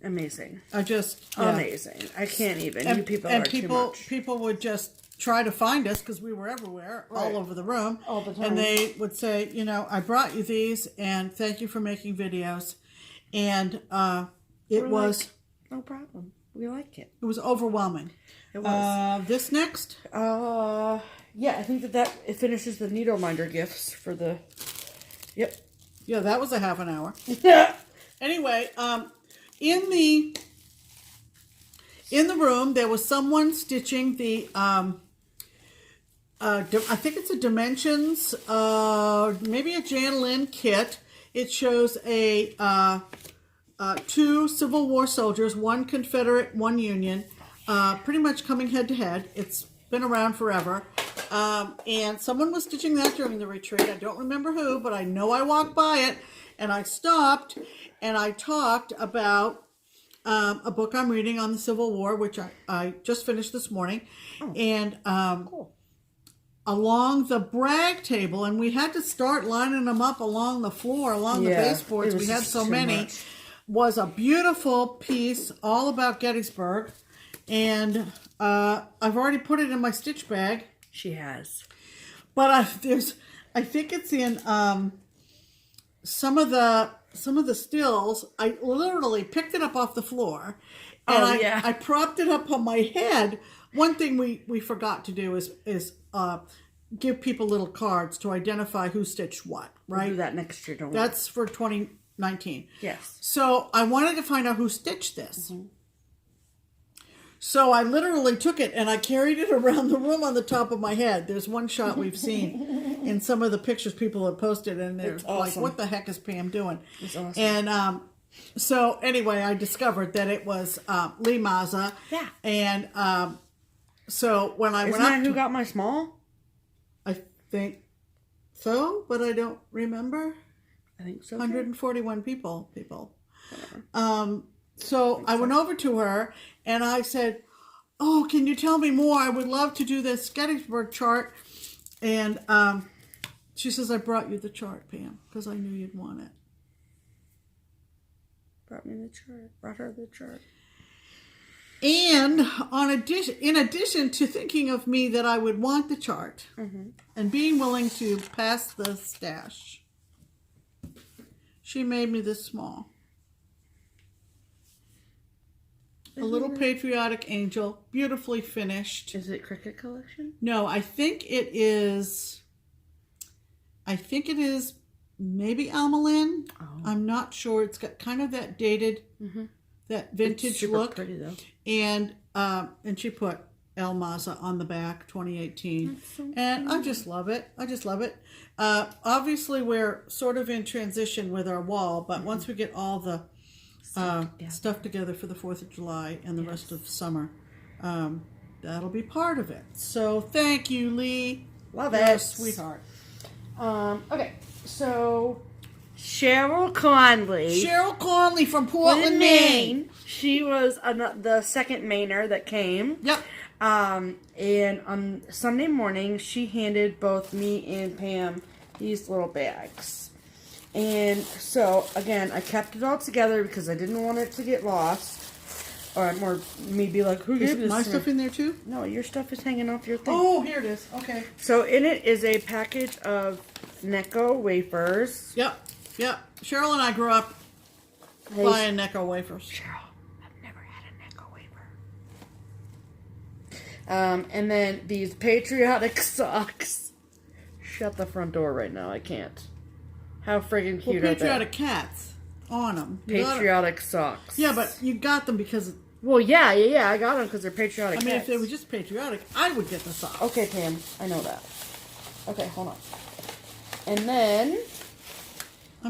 Amazing. I just amazing. I can't even. And, you people and are too much. people would just try to find us because we were everywhere, all over the room, all the time. And they would say, you know, I brought you these, and thank you for making videos. And it was like, no problem. We like it. It was overwhelming. It was. This next? Yeah, I think that it finishes the needle minder gifts for the. Yep. Yeah, that was a half an hour. Yeah. Anyway, in the room there was someone stitching the I think it's a Dimensions, maybe a Jan Lynn kit. It shows a 2 Civil War soldiers, 1 Confederate, 1 Union, pretty much coming head to head. It's been around forever. And someone was stitching that during the retreat. I don't remember who, but I know I walked by it, and I stopped, and I talked about a book I'm reading on the Civil War, which I just finished this morning. Oh, and cool. Along the brag table, and we had to start lining them up along the floor, along the baseboards. We had so many. Was a beautiful piece all about Gettysburg, and I've already put it in my stitch bag. She has, but I think it's in some of the stills. I literally picked it up off the floor, and I propped it up on my head. One thing we forgot to do is give people little cards to identify who stitched what, right? We'll do that next year, don't we? That's for 2019. Yes. So I wanted to find out who stitched this. Mm-hmm. So I literally took it and I carried it around the room on the top of my head. There's one shot we've seen in some of the pictures people have posted, and they're like, what the heck is Pam doing? It's awesome. And so anyway, I discovered that it was Lee Mazza. Yeah. And so when I Isn't went up that who got my small? I think so, but I don't remember. I think so. 141 people. So I went over to her and I said, oh, can you tell me more? I would love to do this Gettysburg chart. And she says, I brought you the chart, Pam, because I knew you'd want it. Brought me the chart. Brought her the chart. And in addition to thinking of me that I would want the chart, mm-hmm. and being willing to pass the stash, she made me this small. A little patriotic angel, beautifully finished. Is it Cricket Collection? No, I think it is maybe Almalin. Oh. I'm not sure. It's got kind of that dated, mm-hmm. that vintage look. Pretty though. And she put El Maza on the back, 2018. So and I just love it. Obviously, we're sort of in transition with our wall, but mm-hmm. once we get all the stuff together for the 4th of July and the rest of summer, that'll be part of it. So thank you, Lee. Love You're it. a sweetheart. Okay, so Cheryl Conley from Portland, Maine. She was the second Mainer that came. Yep. And on Sunday morning, she handed both me and Pam these little bags. And so, again, I kept it all together because I didn't want it to get lost. Or me be like, who gave this? My stuff in there too? No, your stuff is hanging off your thing. Oh, here it is. Okay. So in it is a package of Necco wafers. Yep. Cheryl and I grew up buying Necco wafers. Cheryl, I've never had a Necco wafer. And then these patriotic socks. Shut the front door right now. I can't. How friggin' cute are they? Patriotic cats on them. Patriotic socks. Yeah, but you got them because... Well, yeah. I got them because they're patriotic cats. if they were just patriotic, I would get the socks. Okay, Pam. I know that. Okay, hold on. And then...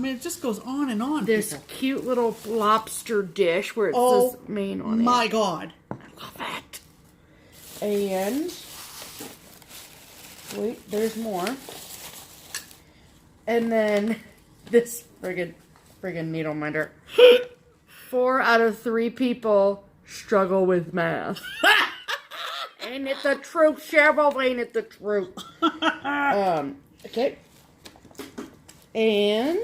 it just goes on and on. This cute little lobster dish where it says Maine on it. My God. I love it. And... Wait, there's more. And then this friggin' needle minder. 4 out of 3 people struggle with math. Ain't it the truth, Cheryl? Ain't it the truth? Okay. And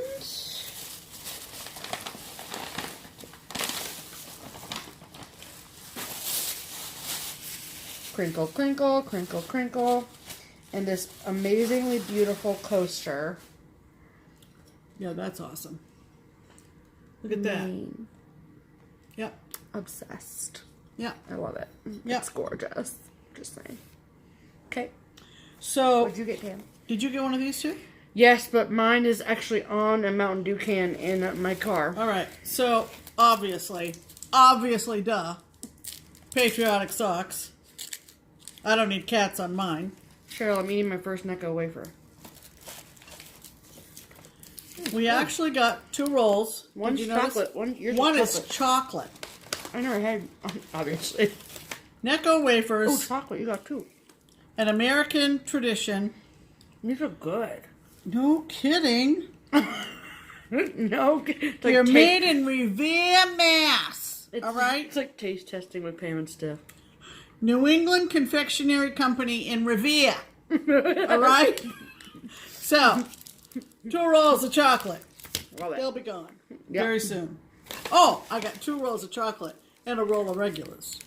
crinkle, crinkle, crinkle, crinkle. And this amazingly beautiful coaster. Yeah, that's awesome. Look at that. Yep. Obsessed. Yeah. I love it. Yep. It's gorgeous. Just saying. Okay. So, What'd you get, Pam? Did you get one of these too? Yes, but mine is actually on a Mountain Dew can in my car. All right. So, obviously, duh. Patriotic socks. I don't need cats on mine. Cheryl, I'm eating my first Necco wafer. We actually got 2 rolls. One's Did you notice? chocolate. One is chocolate. I never had, obviously. Necco Oh, wafers. chocolate. You got 2. An American tradition. These are good. No kidding. No. It's They're made in Revere, Mass. All right? It's like taste testing with Pam and Steph. New England Confectionery Company in Revere. All right? So, 2 rolls of chocolate. Love it. They'll be gone Yep. very soon. Oh, I got 2 rolls of chocolate and a roll of regulars.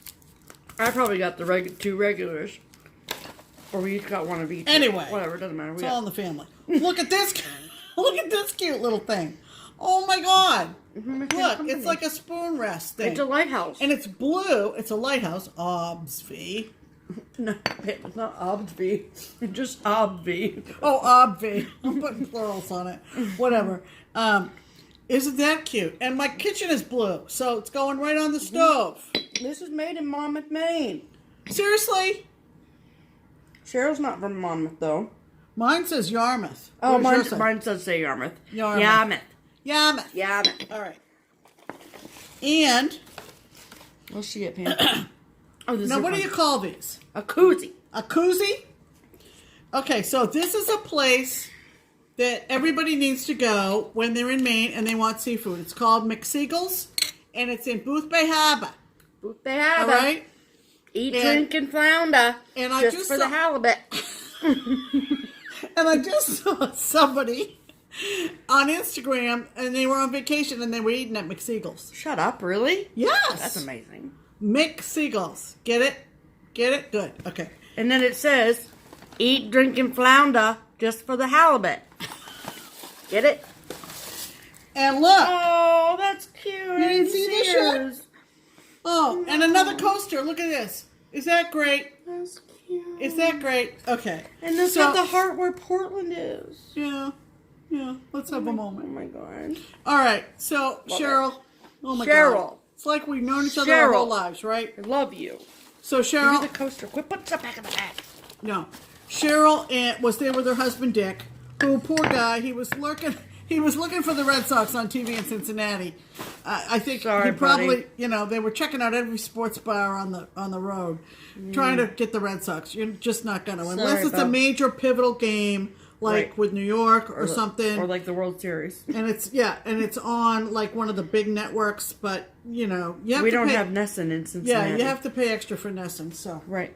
I probably got the 2 regulars. Or we each got 1 of each. Anyway. Whatever, it doesn't matter. It's all in the family. Look at this. Look at this cute little thing. Oh my God. Look, it's like a spoon rest thing. It's a lighthouse. And it's blue. It's a lighthouse. Obviously. No, it's not Obvi. It's just Obvi. Oh, obvi. I'm putting plurals on it. Whatever. Isn't that cute? And my kitchen is blue, so it's going right on the stove. This is made in Monmouth, Maine. Seriously? Cheryl's not from Monmouth, though. Mine says Yarmouth. Oh, What does yours say? mine does say Yarmouth. Yarmouth. Yarmouth. Yarmouth. All right. And What's she get, Pam? Oh, this now, is what do you call these? a koozie. A koozie? Okay, so this is a place that everybody needs to go when they're in Maine and they want seafood. It's called McSeagle's, and it's in Boothbay Harbor. They have All right? Eat, drink, and flounder. And I just just for the saw- halibut. And I just saw somebody on Instagram, and they were on vacation, and they were eating at McSeagle's. Shut up, really? Yes. That's amazing. McSeagle's. Get it? Get it? Good. Okay. And then it says, eat, drink, and flounder just for the halibut. Get it? And look. Oh, that's cute. You didn't see this yet? Oh, and another coaster. Look at this. Is that great? That's cute. Is that great? Okay. And this So- got the heart where Portland is. Yeah. Yeah. Let's have a Oh moment. my god. All right. So, Love Cheryl. Oh my Cheryl. God. It's like we've known each other our whole Cheryl. lives, right? I love you. So, Give me Cheryl. the coaster. Quit putting stuff back in the bag. No. Cheryl was there with her husband Dick, who, poor guy, he was looking for the Red Sox on TV in Cincinnati. I think Sorry, he probably, buddy. they were checking out every sports bar on the road, trying to get the Red Sox. You're just not going to, unless it's a bub. major pivotal game, like Right. with New York or something. Or like the World Series. And it's on like one of the big networks, but you have We to don't pay, have Nesson in Cincinnati. Yeah, you have to pay extra for Nesson. So Right.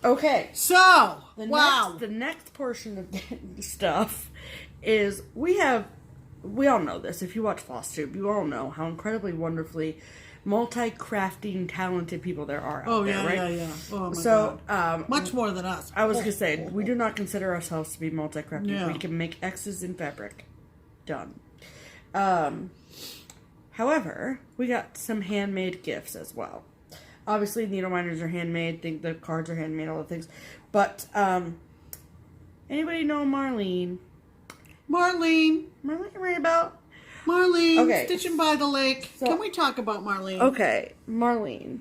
Okay. So The next portion of the stuff is we all know this. If you watch FlossTube, you all know how incredibly wonderfully multi-crafting talented people there are out there, right? yeah. Oh my So, God. Much more than us. I was going to say, we do not consider ourselves to be multi-crafting. Yeah. We can make X's in fabric. Done. However, we got some handmade gifts as well. Obviously, needle minders are handmade. The cards are handmade. All the things. But anybody know Marlene? Marlene, Right about? Marlene, Okay. Stitching by the Lake. So- Can we talk about Marlene? Okay, Marlene.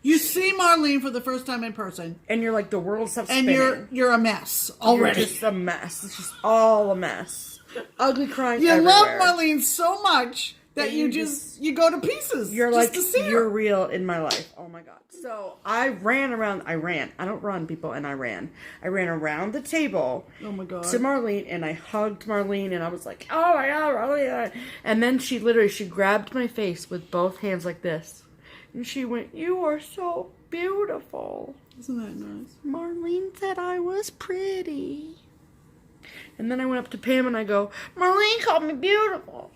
You see Marlene for the first time in person, And you're like, the world stops and spinning. you're a mess already. You're just a mess. It's just all a mess. Ugly crying You everywhere. love Marlene so much that That you you go to pieces. You're just like, to see her. you're real in my life. Oh my God. So I ran. I don't run, people, and I ran. I ran around the table Oh my God. to Marlene, and I hugged Marlene, and I was like, oh my God, Marlene. And then she grabbed my face with both hands like this. And she went, you are so beautiful. Isn't that nice? Marlene said I was pretty. And then I went up to Pam and I go, Marlene called me beautiful.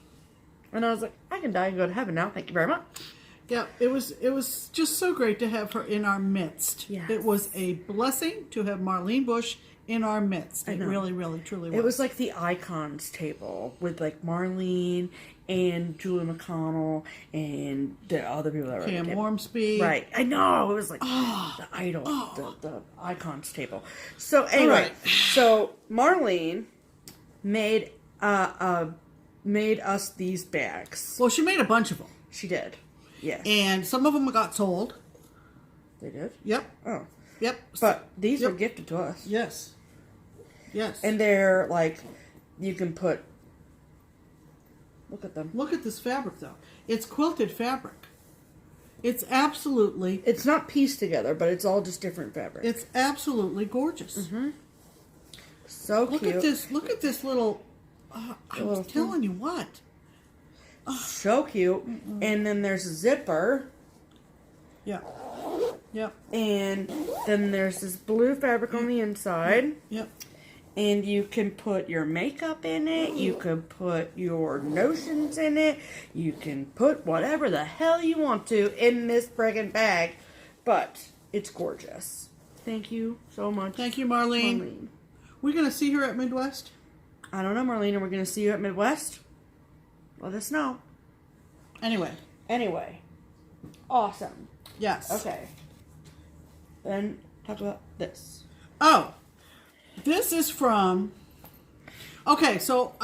And I was like, I can die and go to heaven now. Thank you very much. Yeah, it was just so great to have her in our midst. Yes. It was a blessing to have Marlene Bush in our midst. It know. really, really, truly was. It was like the icons table with like Marlene and Julie McConnell and the other people that were Pam at the table. Ormsby. Right. I know. It was like the idol, the icons table. So anyway, right. so Marlene made us these bags. Well, she made a bunch of them. She did. Yes. And some of them got sold. They did? Yep. Oh. Yep. But these Yep. were gifted to us. Yes. Yes. And they're like, you can put, look at them. Look at this fabric, though. It's quilted fabric. It's absolutely... It's not pieced together, but it's all just different fabric. It's absolutely gorgeous. Mm-hmm. So Look cute. at this. Look at this little... I was telling you what. So cute. Mm-hmm. And then there's a zipper. Yeah. Yep. And then there's this blue fabric on the inside. Yep. And you can put your makeup in it. You can put your notions in it. You can put whatever the hell you want to in this friggin' bag. But it's gorgeous. Thank you so much. Thank you, Marlene. Marlene. We're going to see her at Midwest. I don't know, Marlene. We're going to see you at Midwest. Let us know. Anyway. Awesome. Yes. Okay. Then talk about this. Oh. This is from... Okay, so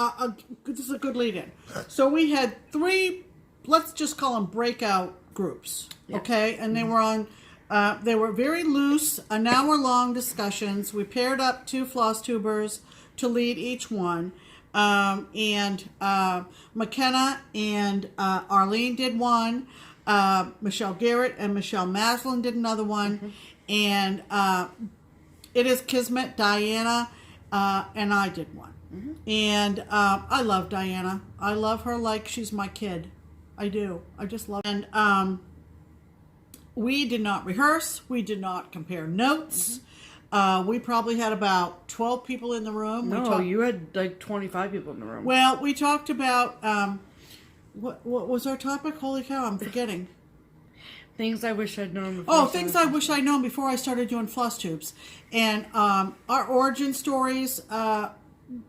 this is a good lead-in. So we had 3, let's just call them breakout groups. Yeah. Okay? And they were on... they were very loose, an hour-long discussions. We paired up 2 floss tubers to lead each one. And McKenna and Arlene did one. Michelle Garrett and Michelle Maslin did another one. Mm-hmm. And it is Kismet, Diana, and I did one. Mm-hmm. And I love Diana. I love her like she's my kid. I do. I just love her. And we did not rehearse. We did not compare notes. Mm-hmm. We probably had about 12 people in the room. No, you had like 25 people in the room. Well, we talked about, what was our topic? Holy cow, I'm forgetting. Things I wish I'd known before. Things I wish I'd known before I started doing floss tubes. And our origin stories,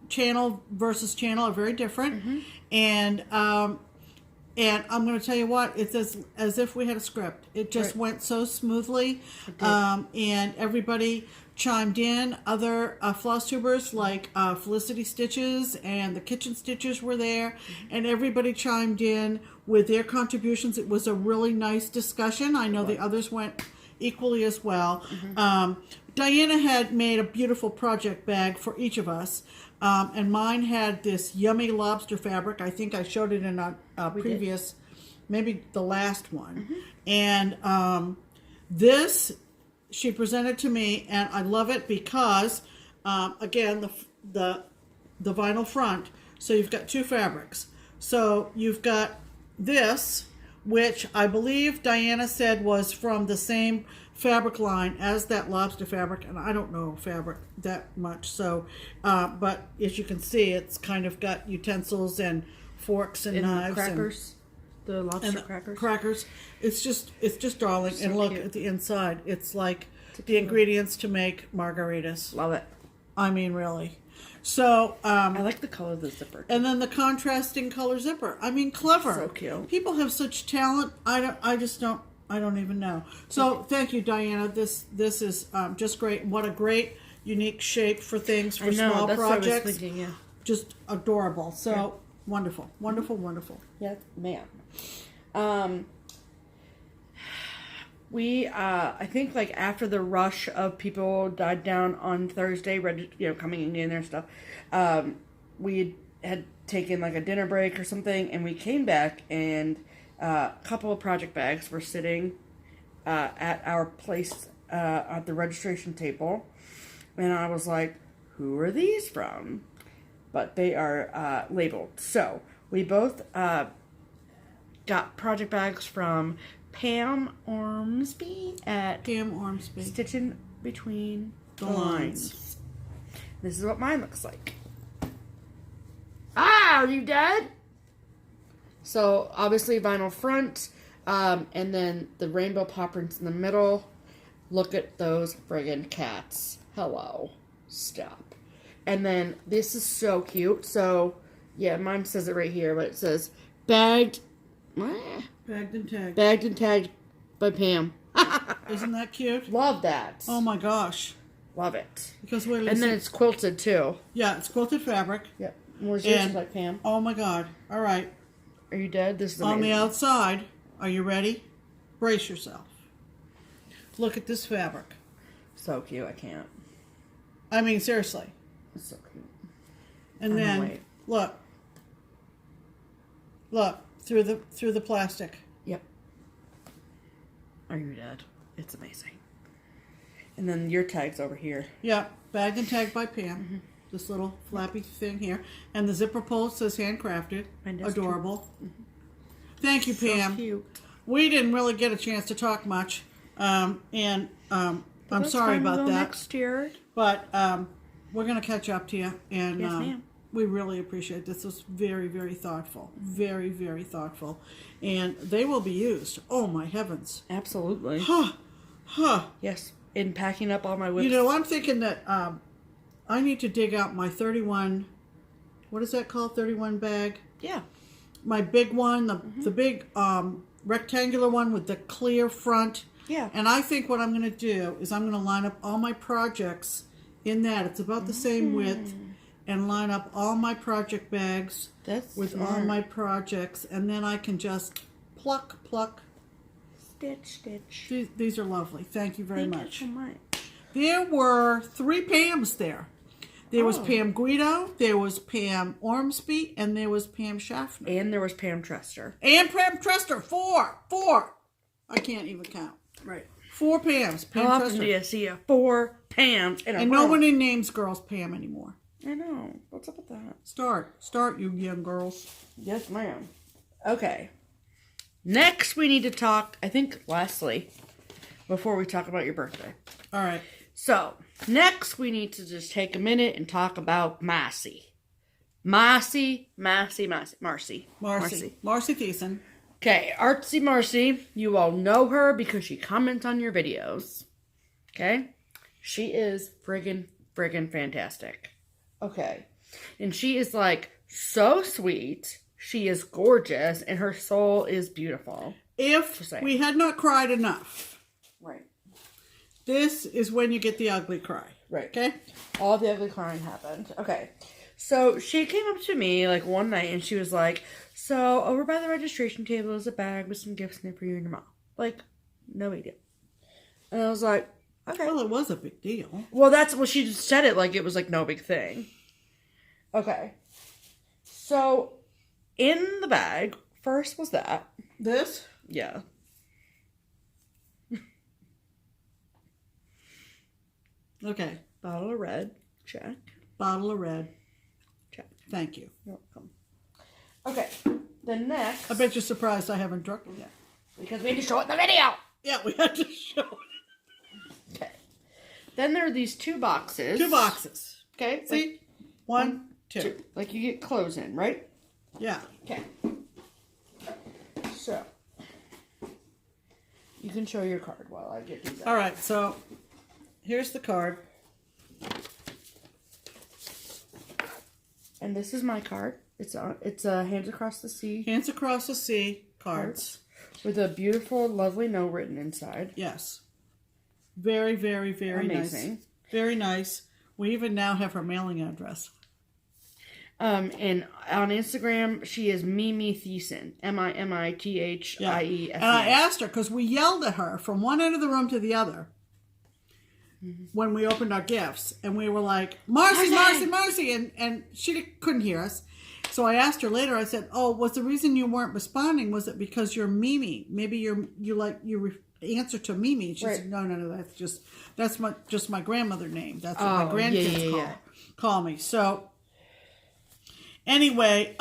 channel versus channel, are very different. Mm-hmm. And I'm going to tell you what, it's as if we had a script. It just went so smoothly. And everybody chimed in. Other floss tubers like Felicity Stitches and the Kitchen Stitches were there. Mm-hmm. And everybody chimed in with their contributions. It was a really nice discussion. I know the others went equally as well. Mm-hmm. Diana had made a beautiful project bag for each of us. And mine had this yummy lobster fabric. I think I showed it in a previous, maybe the last one. Mm-hmm. And this, she presented to me, and I love it because, again, the vinyl front. So you've got 2 fabrics. So you've got this, which I believe Diana said was from the same fabric line as that lobster fabric, and I don't know fabric that much, so but as you can see, it's kind of got utensils and forks and knives crackers, the lobster crackers. It's just darling. So and look cute. at the inside, it's like the ingredients to make margaritas. Love it. I mean, really. So, I like the color of the zipper. and then the contrasting color zipper. I mean, clever. So cute. People have such talent. I don't even know. So thank you, Diana. This is just great. What a great, unique shape for things, for small that's projects. what I was thinking, yeah. Just adorable. So wonderful, wonderful, wonderful. Yeah, man. We, I think, like, after the rush of people died down on Thursday, coming in there and stuff, we had taken, like, a dinner break or something, and we came back, and a couple of project bags were sitting at our place at the registration table, and I was like, who are these from? But they are labeled. So, we both got project bags from Pam Ormsby at StitchCon Between the Lines. This is what mine looks like. Ah, are you dead? So obviously vinyl front, and then the rainbow paw prints in the middle. Look at those friggin' cats. Hello. Stop. And then this is so cute. So yeah, mine says it right here, but it says bagged. Bagged and tagged by Pam. Isn't that cute? Love that. Oh my gosh. Love it. Because wait, and then it's quilted too. Yeah, it's quilted fabric. Yep. Where's yours like Pam? Oh my God. All right. Are you dead? This is amazing. On the outside, are you ready? Brace yourself. Look at this fabric. So cute, I can't. I mean, seriously. It's so cute. And then look through the plastic. Yep. Are you dead? It's amazing. And then your tag's over here. Yeah, bagged and tagged by Pam. Mm-hmm. This little flappy thing here, and the zipper pull says handcrafted. Adorable. Mm-hmm. Thank you, Pam. So cute. We didn't really get a chance to talk much, and I'm sorry about that. Next year. But we're gonna catch up to you, and yes, ma'am. We really appreciate this. This was very, very thoughtful. Very, very thoughtful. And they will be used. Oh, my heavens. Absolutely. Huh. Yes. In packing up all my whips. You know, I'm thinking that I need to dig out my 31, what is that called? 31 bag? Yeah. My big one, the big rectangular one with the clear front. Yeah. And I think what I'm going to do is I'm going to line up all my projects in that. It's about the same width. And line up all my project bags with smart. all my projects, and then I can just pluck. Stitch. These are lovely. Thank you very much. Thank you so much. There were 3 Pams there. There was Pam Guido, there was Pam Ormsby, and there was Pam Schaffner. And there was Pam Trester. And Pam Trester. 4. I can't even count. Right. 4 Pams. Pam How Trester. often do you see 4 Pams in a row? And nobody names girls Pam anymore. I know. What's up with that? Start, you young girls. Yes, ma'am. Okay. Next, we need to talk, I think, lastly, before we talk about your birthday. All right. So, next, we need to just take a minute and talk about Marcy. Marcy. Marcy Thiessen. Okay, Artsy Marcy. You all know her because she comments on your videos. Okay? She is friggin' fantastic. Okay. And she is, like, so sweet. She is gorgeous. And her soul is beautiful. If we had not cried enough. Right. This is when you get the ugly cry. Right. Okay? All the ugly crying happened. Okay. So, she came up to me, like, one night. And she was like, so, over by the registration table is a bag with some gifts in it for you and your mom. Like, no big deal. And I was like, okay. Well, it was a big deal. Well, that's what she just said it like it was like no big thing. Okay. So, in the bag, first was that. This? Yeah. Okay. Bottle of red. Check. Bottle of red. Check. Thank you. You're welcome. Okay. The next. I bet you're surprised I haven't drunk it yet. Because we had to show it in the video. Yeah, we had to show it. Okay. Then there are these 2 boxes. 2 boxes. Okay. See? Like, 1, 2. Like you get clothes in, right? Yeah. Okay. So. You can show your card while I get these out. All right, so here's the card. And this is my card. It's a Hands Across the Sea. Hands Across the Sea cards. With a beautiful, lovely note written inside. Yes. Very, very, very Amazing. nice. Very nice. We even now have her mailing address. And on Instagram, she is Mimi Thiessen. Mimithiessen. Yeah. And I asked her, because we yelled at her from one end of the room to the other when we opened our gifts. And we were like, Marcy, Marcy, Marcy. And she couldn't hear us. So I asked her later, I said, oh, was the reason you weren't responding, was it because you're Mimi? Maybe you answer to Mimi. She said, no, that's just my grandmother name. That's what my grandkids call me. So anyway,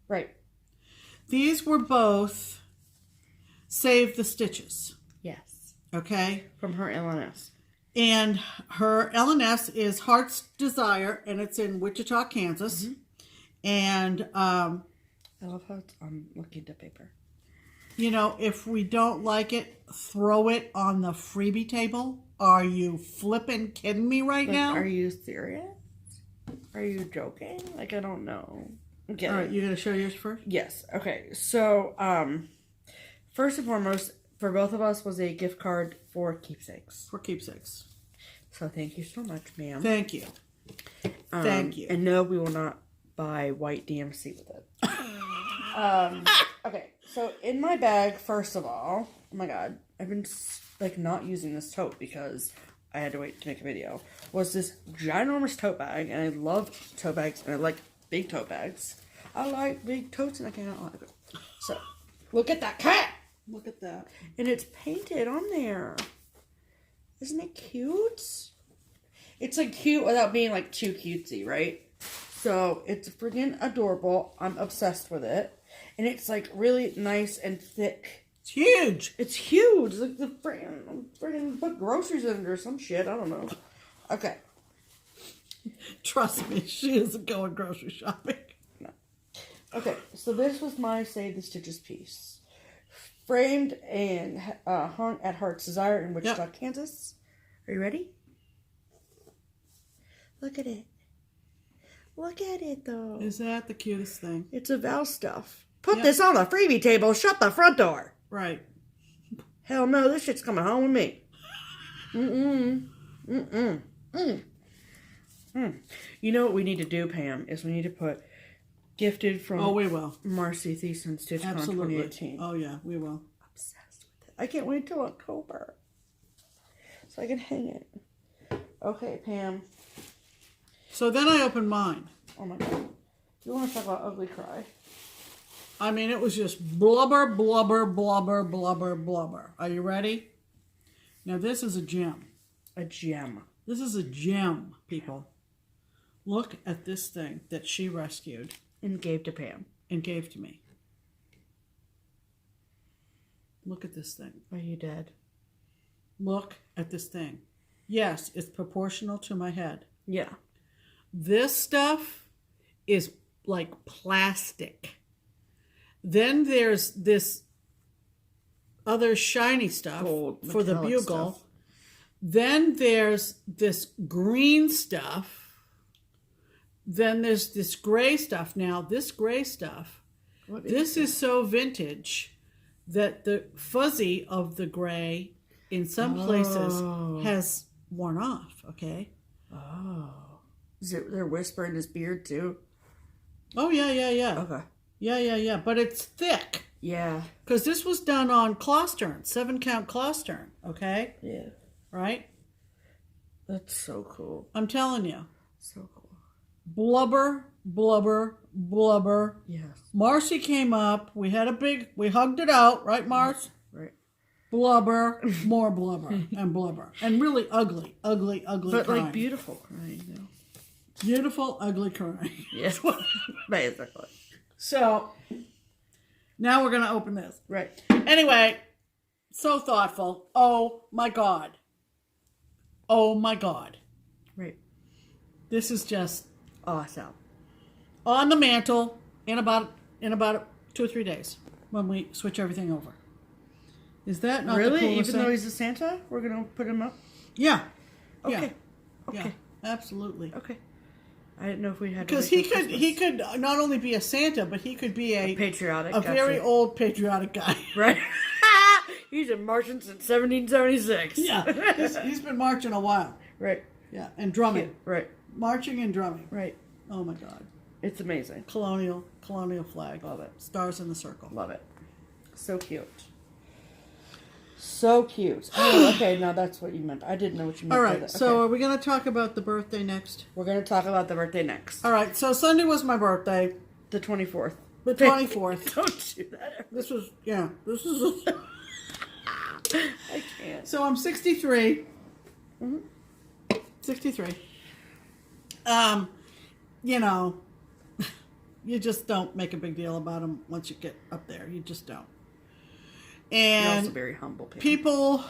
right. These were both Save the Stitches. Yes. Okay. From her LNS. And her LNS is Heart's Desire, and it's in Wichita, Kansas. Mm-hmm. And I love how it's on looking to paper. You know, if we don't like it, throw it on the freebie table. Are you flipping kidding me right now? Are you serious? Are you joking? Like, I don't know. Okay. All right, you going to show yours first? Yes. Okay. So, first and foremost, for both of us was a gift card for keepsakes. For keepsakes. So thank you so much, ma'am. Thank you. Thank you. And no, we will not buy white DMC with it. Okay. So in my bag, first of all, oh my god, I've been not using this tote because I had to wait to make a video. Was this ginormous tote bag, and I love tote bags, and I like big tote bags. I like big totes, and I cannot like it. So look at that cat. Look at that. And it's painted on there. Isn't it cute? It's like cute without being like too cutesy, right? So it's freaking adorable. I'm obsessed with it. And it's like really nice and thick. It's huge. It's huge. It's like the freaking put groceries in it or some shit. I don't know. Okay. Trust me, she isn't going grocery shopping. No. Okay, so this was my Save the Stitches piece. Framed and hung at Heart's Desire in Wichita, Kansas. Are you ready? Look at it. Look at it, though. Is that the cutest thing? It's a Val stuff. Put this on the freebie table. Shut the front door. Right. Hell no, this shit's coming home with me. You know what we need to do, Pam, is we need to put gifted from we will. Marcy Thiessen StitchCon 2018. Oh, yeah, we will. Obsessed with it. I can't wait till October so I can hang it. Okay, Pam. So then I opened mine. Oh my god. You want to talk about ugly cry? I mean, it was just blubber, blubber, blubber, blubber, blubber. Are you ready? Now, this is a gem. A gem. This is a gem, people. Look at this thing that she rescued. And gave to Pam. And gave to me. Look at this thing. Are you dead? Look at this thing. Yes, it's proportional to my head. Yeah. This stuff is like plastic. Then there's this other shiny stuff for the bugle. Stuff. Then there's this green stuff. Then there's this gray stuff. Now, this gray stuff, this is so vintage that the fuzzy of the gray in some places has worn off, okay? Oh. Is it there whisper in his beard, too? Oh, yeah. Okay. Yeah. But it's thick. Yeah. Because this was done on claw stern, 7-count claw stern, okay? Yeah. Right? That's so cool. I'm telling you. So cool. Blubber, blubber, blubber. Yes. Marcy came up. We hugged it out, right, Mars? Right. Blubber, more blubber, and blubber. And really ugly but crying. Like beautiful crying, though. Beautiful, ugly crying. Yes. Basically. So, now we're going to open this. Right. Anyway, so thoughtful. Oh, my God. Oh, my God. Right. This is just awesome. On the mantle in about 2 or 3 days when we switch everything over. Is that not really? The coolest Even thing? though he's a Santa, we're gonna put him up. Yeah. Okay. Yeah. Okay. Yeah. Absolutely. Okay. I didn't know if we had to Because he could not only be a Santa, but he could be a patriotic, very old patriotic guy. Right. He's been marching since 1776. Yeah, he's been marching a while. Right. Yeah, and drumming. Yeah, right. Marching and drumming. Right. Oh my God. It's amazing. Colonial flag. Love it. Stars in the circle. Love it. So cute. So cute. Oh, okay, now that's what you meant. I didn't know what you meant. All by right, that. so Okay. are we going to talk about the birthday next? We're going to talk about the birthday next. All right, so Sunday was my birthday. The 24th. The 24th. Don't do that. This was. I can't. So I'm 63. Mm-hmm. 63. You know, you just don't make a big deal about them once you get up there. You just don't. And You're also very humble, Pam. people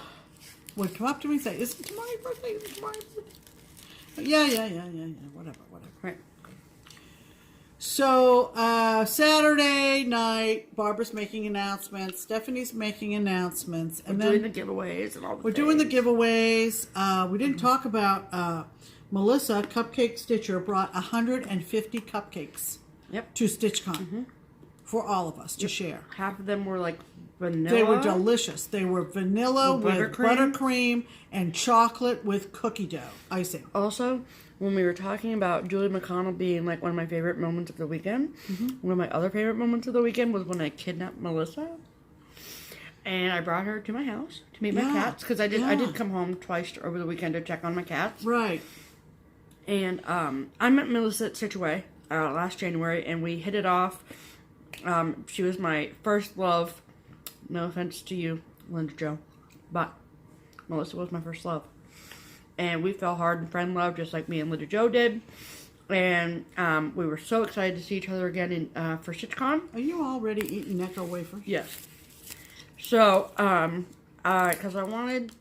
would come up to me and say, "Is it tomorrow your birthday? Is it tomorrow your birthday?" Yeah. Whatever. Right. So Saturday night, Barbara's making announcements. Stephanie's making announcements, and We're then doing the giveaways and all the we're doing the giveaways. We didn't talk about Melissa, Cupcake Stitcher, brought 150 cupcakes. Yep. To StitchCon for all of us to share. Half of them were like vanilla. They were delicious. They were vanilla with buttercream and chocolate with cookie dough icing. Also, when we were talking about Julie McConnell being like one of my favorite moments of the weekend, one of my other favorite moments of the weekend was when I kidnapped Melissa. And I brought her to my house to meet my cats because I did come home twice over the weekend to check on my cats. Right. And I met Melissa at Stitchaway last January, and we hit it off. She was my first love. No offense to you, Linda Jo, but Melissa was my first love. And we fell hard in friend love, just like me and Linda Jo did. And we were so excited to see each other again for StitchCon. Are you already eating Necco wafers? Yes. So, because I wanted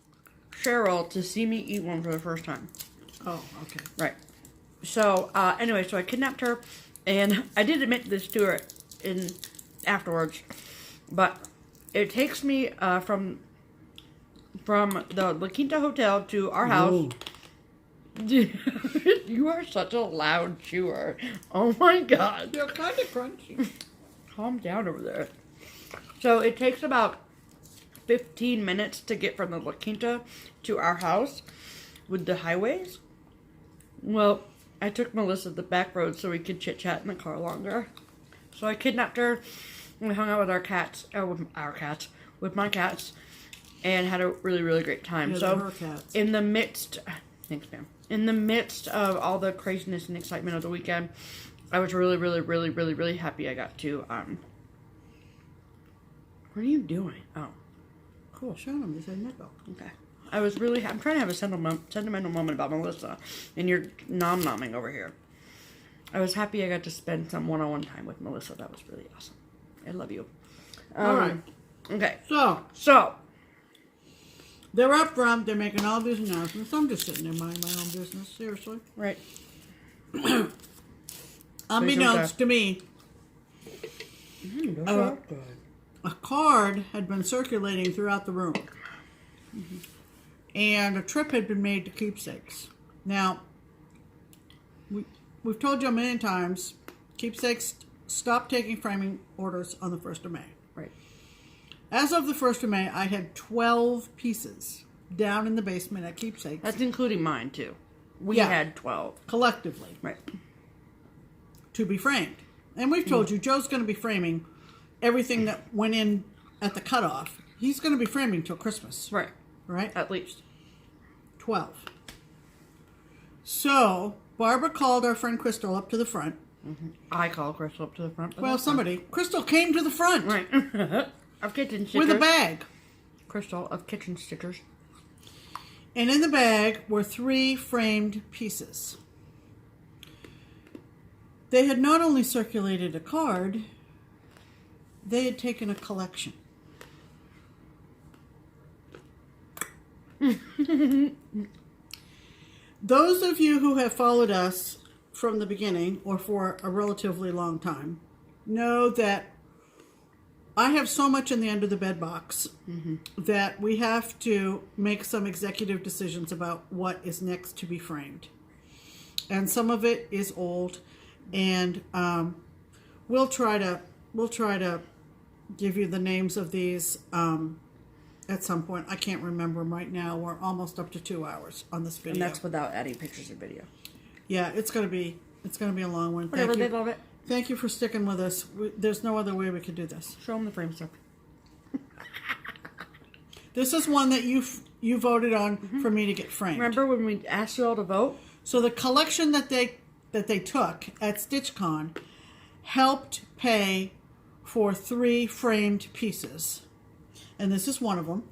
Cheryl to see me eat one for the first time. Oh, okay. Right. So, anyway, so I kidnapped her, and I did admit this to her afterwards, but it takes me from the La Quinta Hotel to our house. You are such a loud chewer. Oh my God. They're kind of crunchy. Calm down over there. So it takes about 15 minutes to get from the La Quinta to our house with the highways. Well, I took Melissa the back road so we could chit-chat in the car longer. So I kidnapped her, and we hung out with with my cats, and had a really, really great time. Yeah, so her cats. in the midst, thanks, ma'am. In the midst of all the craziness and excitement of the weekend, I was really, really, really, really, really happy I got to, what are you doing? Oh, Cool. Show them. They say Necco. okay. I was really, I'm trying to have a sentimental moment about Melissa, and you're nom-nomming over here. I was happy I got to spend some one-on-one time with Melissa. That was really awesome. I love you. All right. Okay. So they're up front. They're making all these announcements. I'm just sitting there minding my own business. Seriously. Right. Unbeknownst to me, a card had been circulating throughout the room. And a trip had been made to Keepsakes. Now, we've told you a million times, Keepsakes stopped taking framing orders on the 1st of May. Right. As of the 1st of May, I had 12 pieces down in the basement at Keepsakes. That's including mine, too. We Yeah. had 12. Collectively. Right. To be framed. And we've told you, Joe's going to be framing everything that went in at the cutoff. He's going to be framing till Christmas. Right. Right? At least. 12. So, Barbara called our friend Crystal up to the front. I call Crystal up to the front. Well, somebody. Crystal came to the front. Right. Of kitchen stitchers. With a bag. Crystal of kitchen stitchers. And in the bag were 3 framed pieces. They had not only circulated a card, they had taken a collection. Those of you who have followed us from the beginning or for a relatively long time know that I have so much in the under the bed box that we have to make some executive decisions about what is next to be framed. and some of it is old, and we'll try to give you the names of these at some point. I can't remember them right now. We're almost up to 2 hours on this video. And that's without adding pictures of video. Yeah, it's gonna be a long one. Whatever, they love it. Thank you for sticking with us. There's no other way we could do this. Show them the frame stuff. This is one that you voted on for me to get framed. Remember when we asked you all to vote? So the collection that they took at StitchCon helped pay for 3 framed pieces. And this is one of them.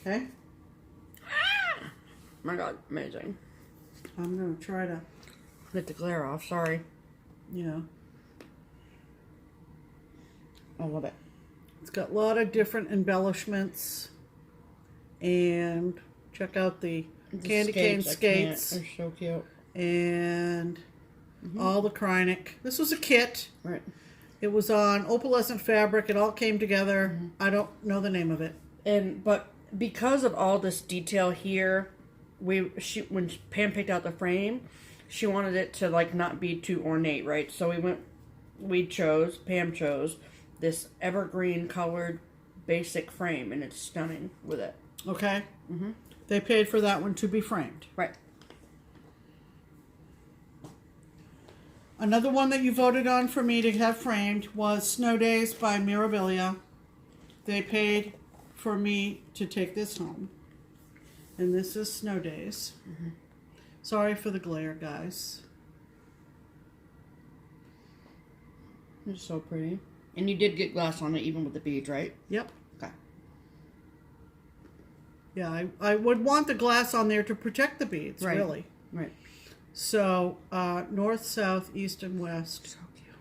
Okay? Oh my God, amazing. I'm going to try to Get the glare off, sorry. Yeah. I love it. It's got a lot of different embellishments. And check out the candy cane skates. They're so cute. And all the Krynic. This was a kit. Right. It was on opalescent fabric. It all came together. I don't know the name of it. But because of all this detail here, when Pam picked out the frame, she wanted it to like not be too ornate, right? So Pam chose this evergreen colored basic frame, and it's stunning with it. Okay. They paid for that one to be framed. Right. Another one that you voted on for me to have framed was Snow Days by Mirabilia. They paid for me to take this home. And this is Snow Days. Sorry for the glare, guys. It's so pretty. And you did get glass on it even with the beads, right? Yep. Okay. Yeah, I would want the glass on there to protect the beads, Right. really. Right. So, north, south, east, and west. So cute.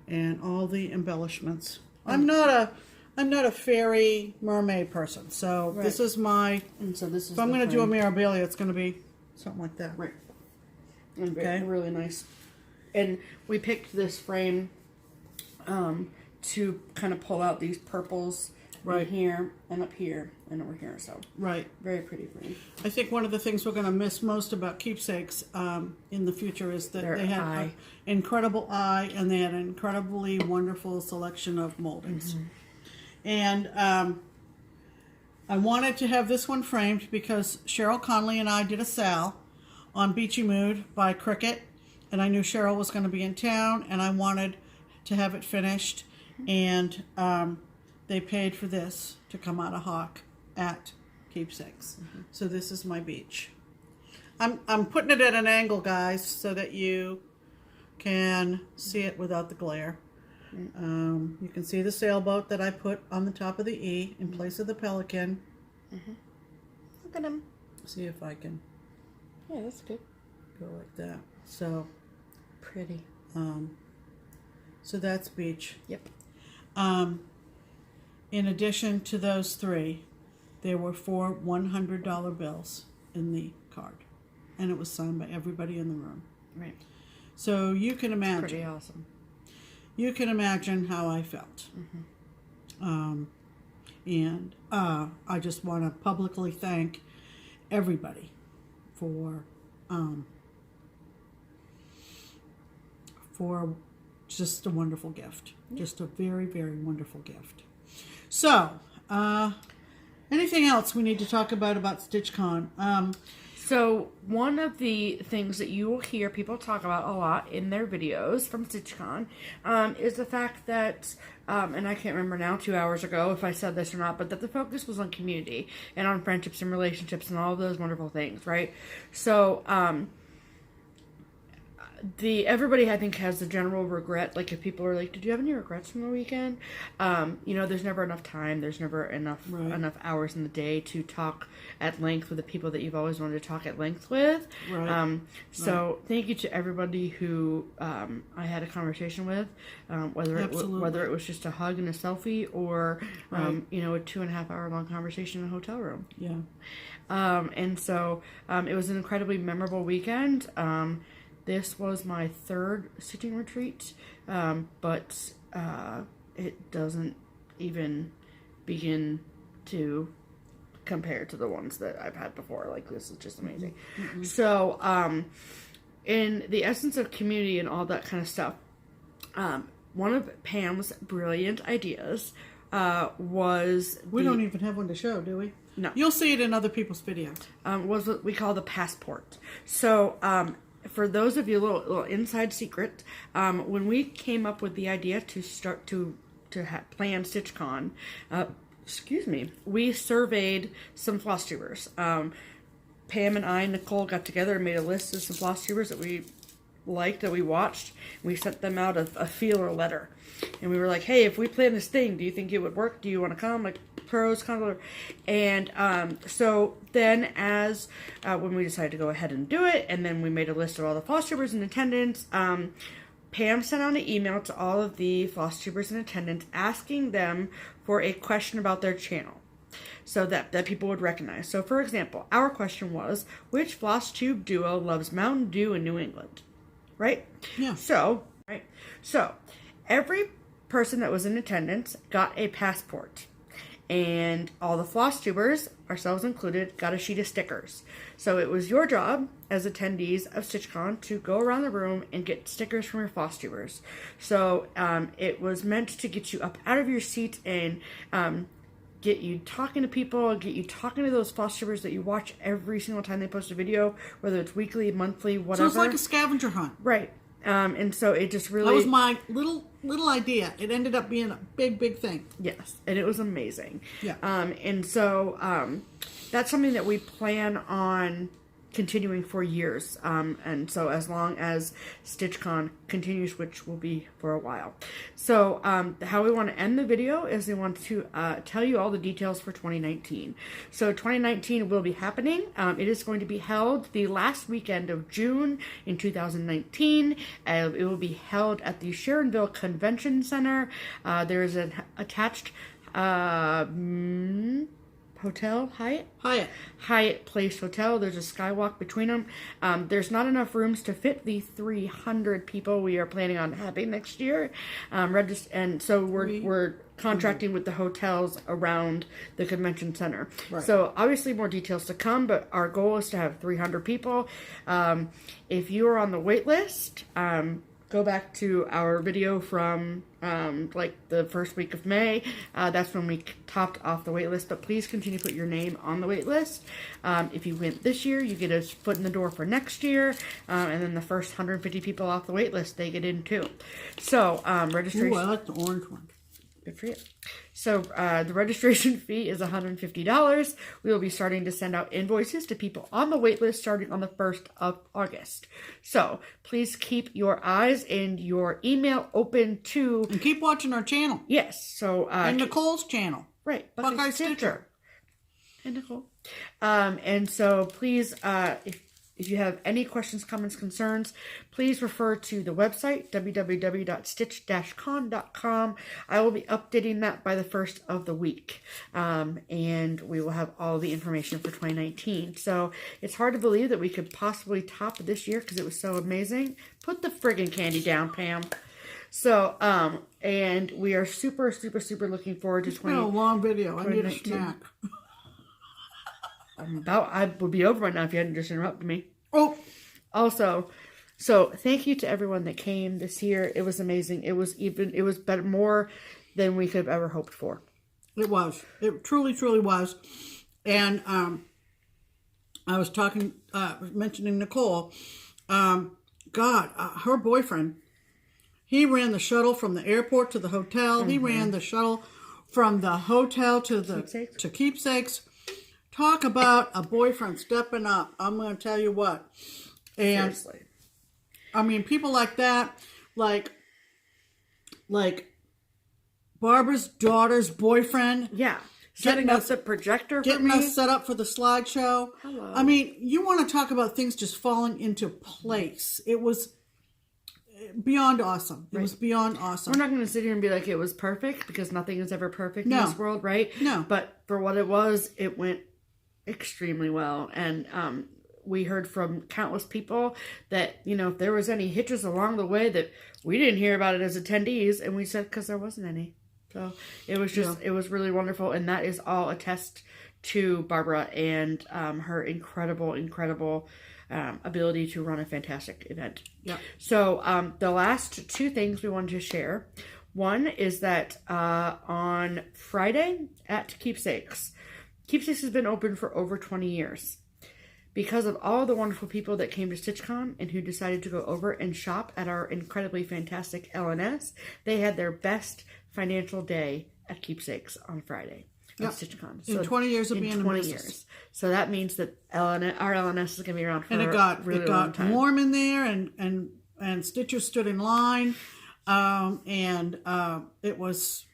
And all the embellishments. I'm not a fairy mermaid person, so Right. this is my. And so this is. If I'm going to do a Mirabilia, it's going to be something like that. Right. And Okay. really nice. And we picked this frame to kind of pull out these purples right here and up here and over here. So Right. very pretty frame. I think one of the things we're going to miss most about Keepsakes in the future is that Their they had eye. an incredible eye, and they had an incredibly wonderful selection of moldings. And I wanted to have this one framed because Cheryl Conley and I did a sal on Beachy Mood by Cricket, and I knew Cheryl was going to be in town, and I wanted to have it finished, and they paid for this to come out of Hawk at Keepsakes. So this is my beach. I'm putting it at an angle, guys, so that you can see it without the glare. You can see the sailboat that I put on the top of the E in place of the pelican. Look at him. See if I can Yeah, that's good. go like that. So, Pretty. so that's beach. Yep. In addition to those 3, there were 4 $100 bills in the card, and it was signed by everybody in the room. Right. So you can imagine. Pretty awesome. You can imagine how I felt. And I just want to publicly thank everybody for just a wonderful gift. Just a very, very wonderful gift. So, anything else we need to talk about StitchCon? So one of the things that you will hear people talk about a lot in their videos from StitchCon is the fact that, and I can't remember now 2 hours ago if I said this or not, but that the focus was on community and on friendships and relationships and all of those wonderful things, right? So everybody I think has the general regret, like if people are like, did you have any regrets from the weekend? There's never enough time, there's never enough hours in the day to talk at length with the people that you've always wanted to talk at length with. So thank you to everybody who I had a conversation with, whether it was just a hug and a selfie or a 2.5 hour long conversation in a hotel room. And so it was an incredibly memorable weekend. This was my 3rd stitching retreat, but it doesn't even begin to compared to the ones that I've had before. Like, this is just amazing. So, in the essence of community and all that kind of stuff, one of Pam's brilliant ideas was... We don't even have one to show, do we? No. You'll see it in other people's videos. Was what we call the passport. So, for those of you, little inside secret, when we came up with the idea to start to plan StitchCon, we surveyed some FlossTubers. Pam and I, Nicole, got together and made a list of some FlossTubers that we liked, that we watched. We sent them out a feeler letter. And we were like, hey, if we plan this thing, do you think it would work? Do you want to come? Like, pros, cons. And so then as when we decided to go ahead and do it, and then we made a list of all the FlossTubers in attendance, Pam sent out an email to all of the FlossTubers in attendance asking them for a question about their channel, so that people would recognize. So, for example, our question was, which FlossTube duo loves Mountain Dew in New England? Right? Yeah. So, every person that was in attendance got a passport. And all the FlossTubers, ourselves included, got a sheet of stickers. So it was your job as attendees of StitchCon to go around the room and get stickers from your FlossTubers. So it was meant to get you up out of your seat and get you talking to people, get you talking to those FlossTubers that you watch every single time they post a video, whether it's weekly, monthly, whatever. So it's like a scavenger hunt. Right. And so it just really... That was my little idea. It ended up being a big thing. Yes, and it was amazing. Yeah. And so that's something that we plan on continuing for years. And so as long as StitchCon continues, which will be for a while. So how we want to end the video is we want to tell you all the details for 2019. So 2019 will be happening. It is going to be held the last weekend of June in 2019. It will be held at the Sharonville Convention Center. There is an attached hotel, Hyatt Place Hotel. There's a skywalk between them. There's not enough rooms to fit the 300 people we are planning on having next year. And so we're contracting with the hotels around the convention center. Right. So obviously more details to come, but our goal is to have 300 people. If you are on the wait list, go back to our video from like the first week of May. That's when we topped off the wait list, but please continue to put your name on the wait list. If you went this year, you get a foot in the door for next year, and then the first 150 people off the wait list, they get in too. So registration... Ooh, I like the orange one. Good for you. So the registration fee is $150. We will be starting to send out invoices to people on the wait list starting on the 1st of August. So please keep your eyes and your email open to... And keep watching our channel. Yes. So and Nicole's channel. Right. Buckeye Stitcher. And Nicole. And so please, if you have any questions, comments, concerns, please refer to the website, www.stitch-con.com. I will be updating that by the first of the week. And we will have all the information for 2019. So it's hard to believe that we could possibly top this year because it was so amazing. Put the friggin' candy down, Pam. So, and we are super looking forward to It's been a long video. I need a snack. I would be over right now if you hadn't just interrupted me. Oh, also, so thank you to everyone that came this year. It was amazing. It was better, more than we could have ever hoped for. It was. It truly was. And I was mentioning Nicole. Her boyfriend, he ran the shuttle from the airport to the hotel. Mm-hmm. He ran the shuttle from the hotel to Keepsakes. Talk about a boyfriend stepping up. I'm going to tell you what. And seriously. I mean, people like that, like Barbara's daughter's boyfriend. Yeah. Setting us a projector for me. Getting us set up for the slideshow. Hello. I mean, you want to talk about things just falling into place. It was beyond awesome. It was beyond awesome. We're not going to sit here and be like it was perfect because nothing is ever perfect in this world, right? No. But for what it was, it went extremely well. And we heard from countless people that, you know, if there was any hitches along the way that we didn't hear about it as attendees, and we said because there wasn't any. So it was just, it was really wonderful. And that is all a test to Barbara and her incredible ability to run a fantastic event. Yeah. So the last two things we wanted to share. One is that on Friday at Keepsakes has been open for over 20 years. Because of all the wonderful people that came to StitchCon and who decided to go over and shop at our incredibly fantastic LNS, they had their best financial day at Keepsakes on Friday at StitchCon. So in 20 years of being in 20 business. years. So that means that our LNS is going to be around for and a really long time. It got warm in there, and stitchers stood in line, and it was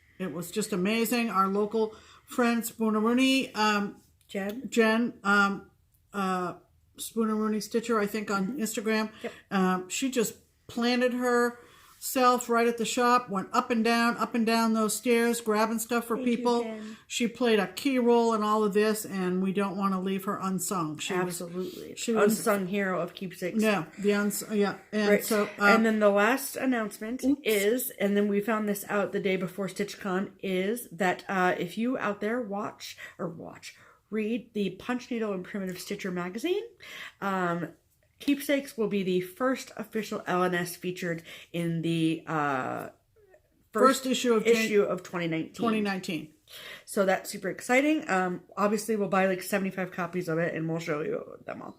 just amazing. Our local friend Spooneroonie, Jen, Spooneroonie Stitcher, I think on Instagram. Yep. She just planted herself right at the shop, went up and down those stairs, grabbing stuff for people. She played a key role in all of this, and we don't want to leave her unsung. She was unsung hero of Keepsakes. Yeah, and right. So and then the last announcement is, and then we found this out the day before StitchCon, is that if you out there read the Punch Needle and Primitive Stitcher magazine, Keepsakes will be the first official LNS featured in the first issue of 2019. So that's super exciting. Obviously, we'll buy like 75 copies of it, and we'll show you them all.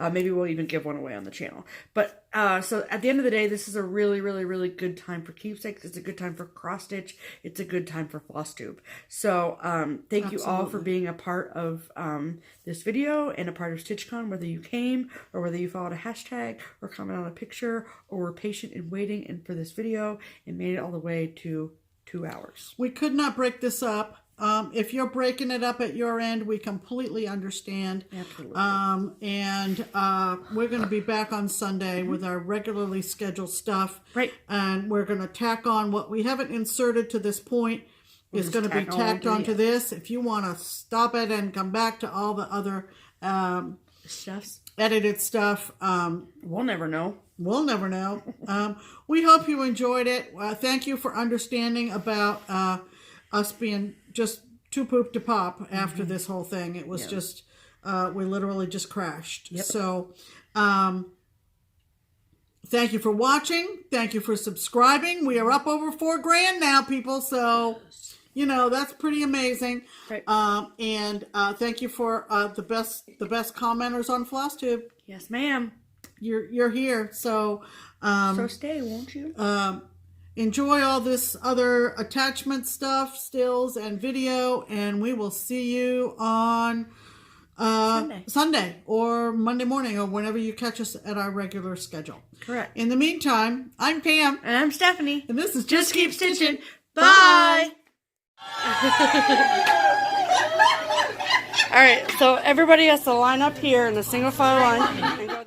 Maybe we'll even give one away on the channel. But so at the end of the day, this is a really, really, really good time for Keepsakes. It's a good time for cross stitch. It's a good time for FlossTube. So thank you all for being a part of this video and a part of StitchCon, whether you came or whether you followed a hashtag or commented on a picture or were patient in waiting and for this video and made it all the way to 2 hours. We could not break this up. If you're breaking it up at your end, we completely understand. Absolutely. And we're going to be back on Sunday with our regularly scheduled stuff. Right. And we're going to tack on what we haven't inserted to this point. Is going to be tacked onto this. If you want to stop it and come back to all the other edited stuff. We'll never know. We'll never know. We hope you enjoyed it. Thank you for understanding about us being just too poop to pop after this whole thing. It was just, we literally just crashed. Yep. So, thank you for watching. Thank you for subscribing. We are up over 4 grand now, people. So, you know, that's pretty amazing. Right. And thank you for the best commenters on FlossTube. Yes, ma'am. You're here. So, so stay, won't you? Enjoy all this other attachment stuff, stills, and video, and we will see you on Sunday or Monday morning or whenever you catch us at our regular schedule. Correct. In the meantime, I'm Pam. And I'm Stephanie. And this is Just Keep Stitching. Bye! All right, so everybody has to line up here in a single file line.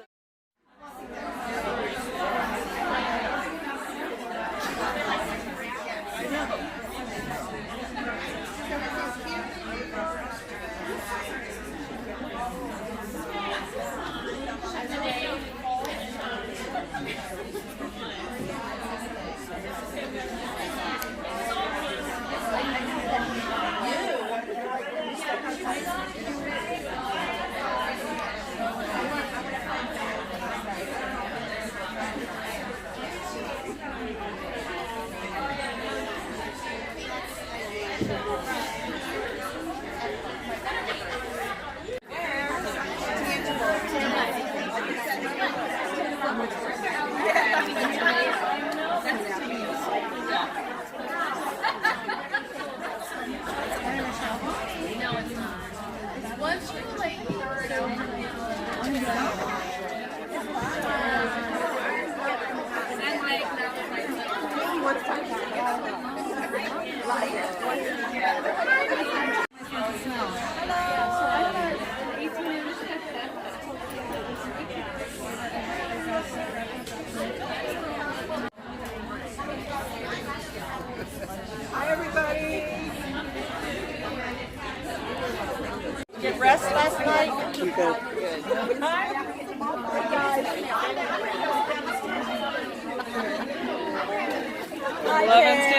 Hi, everybody. Get rest last night? Good. Hi, guys.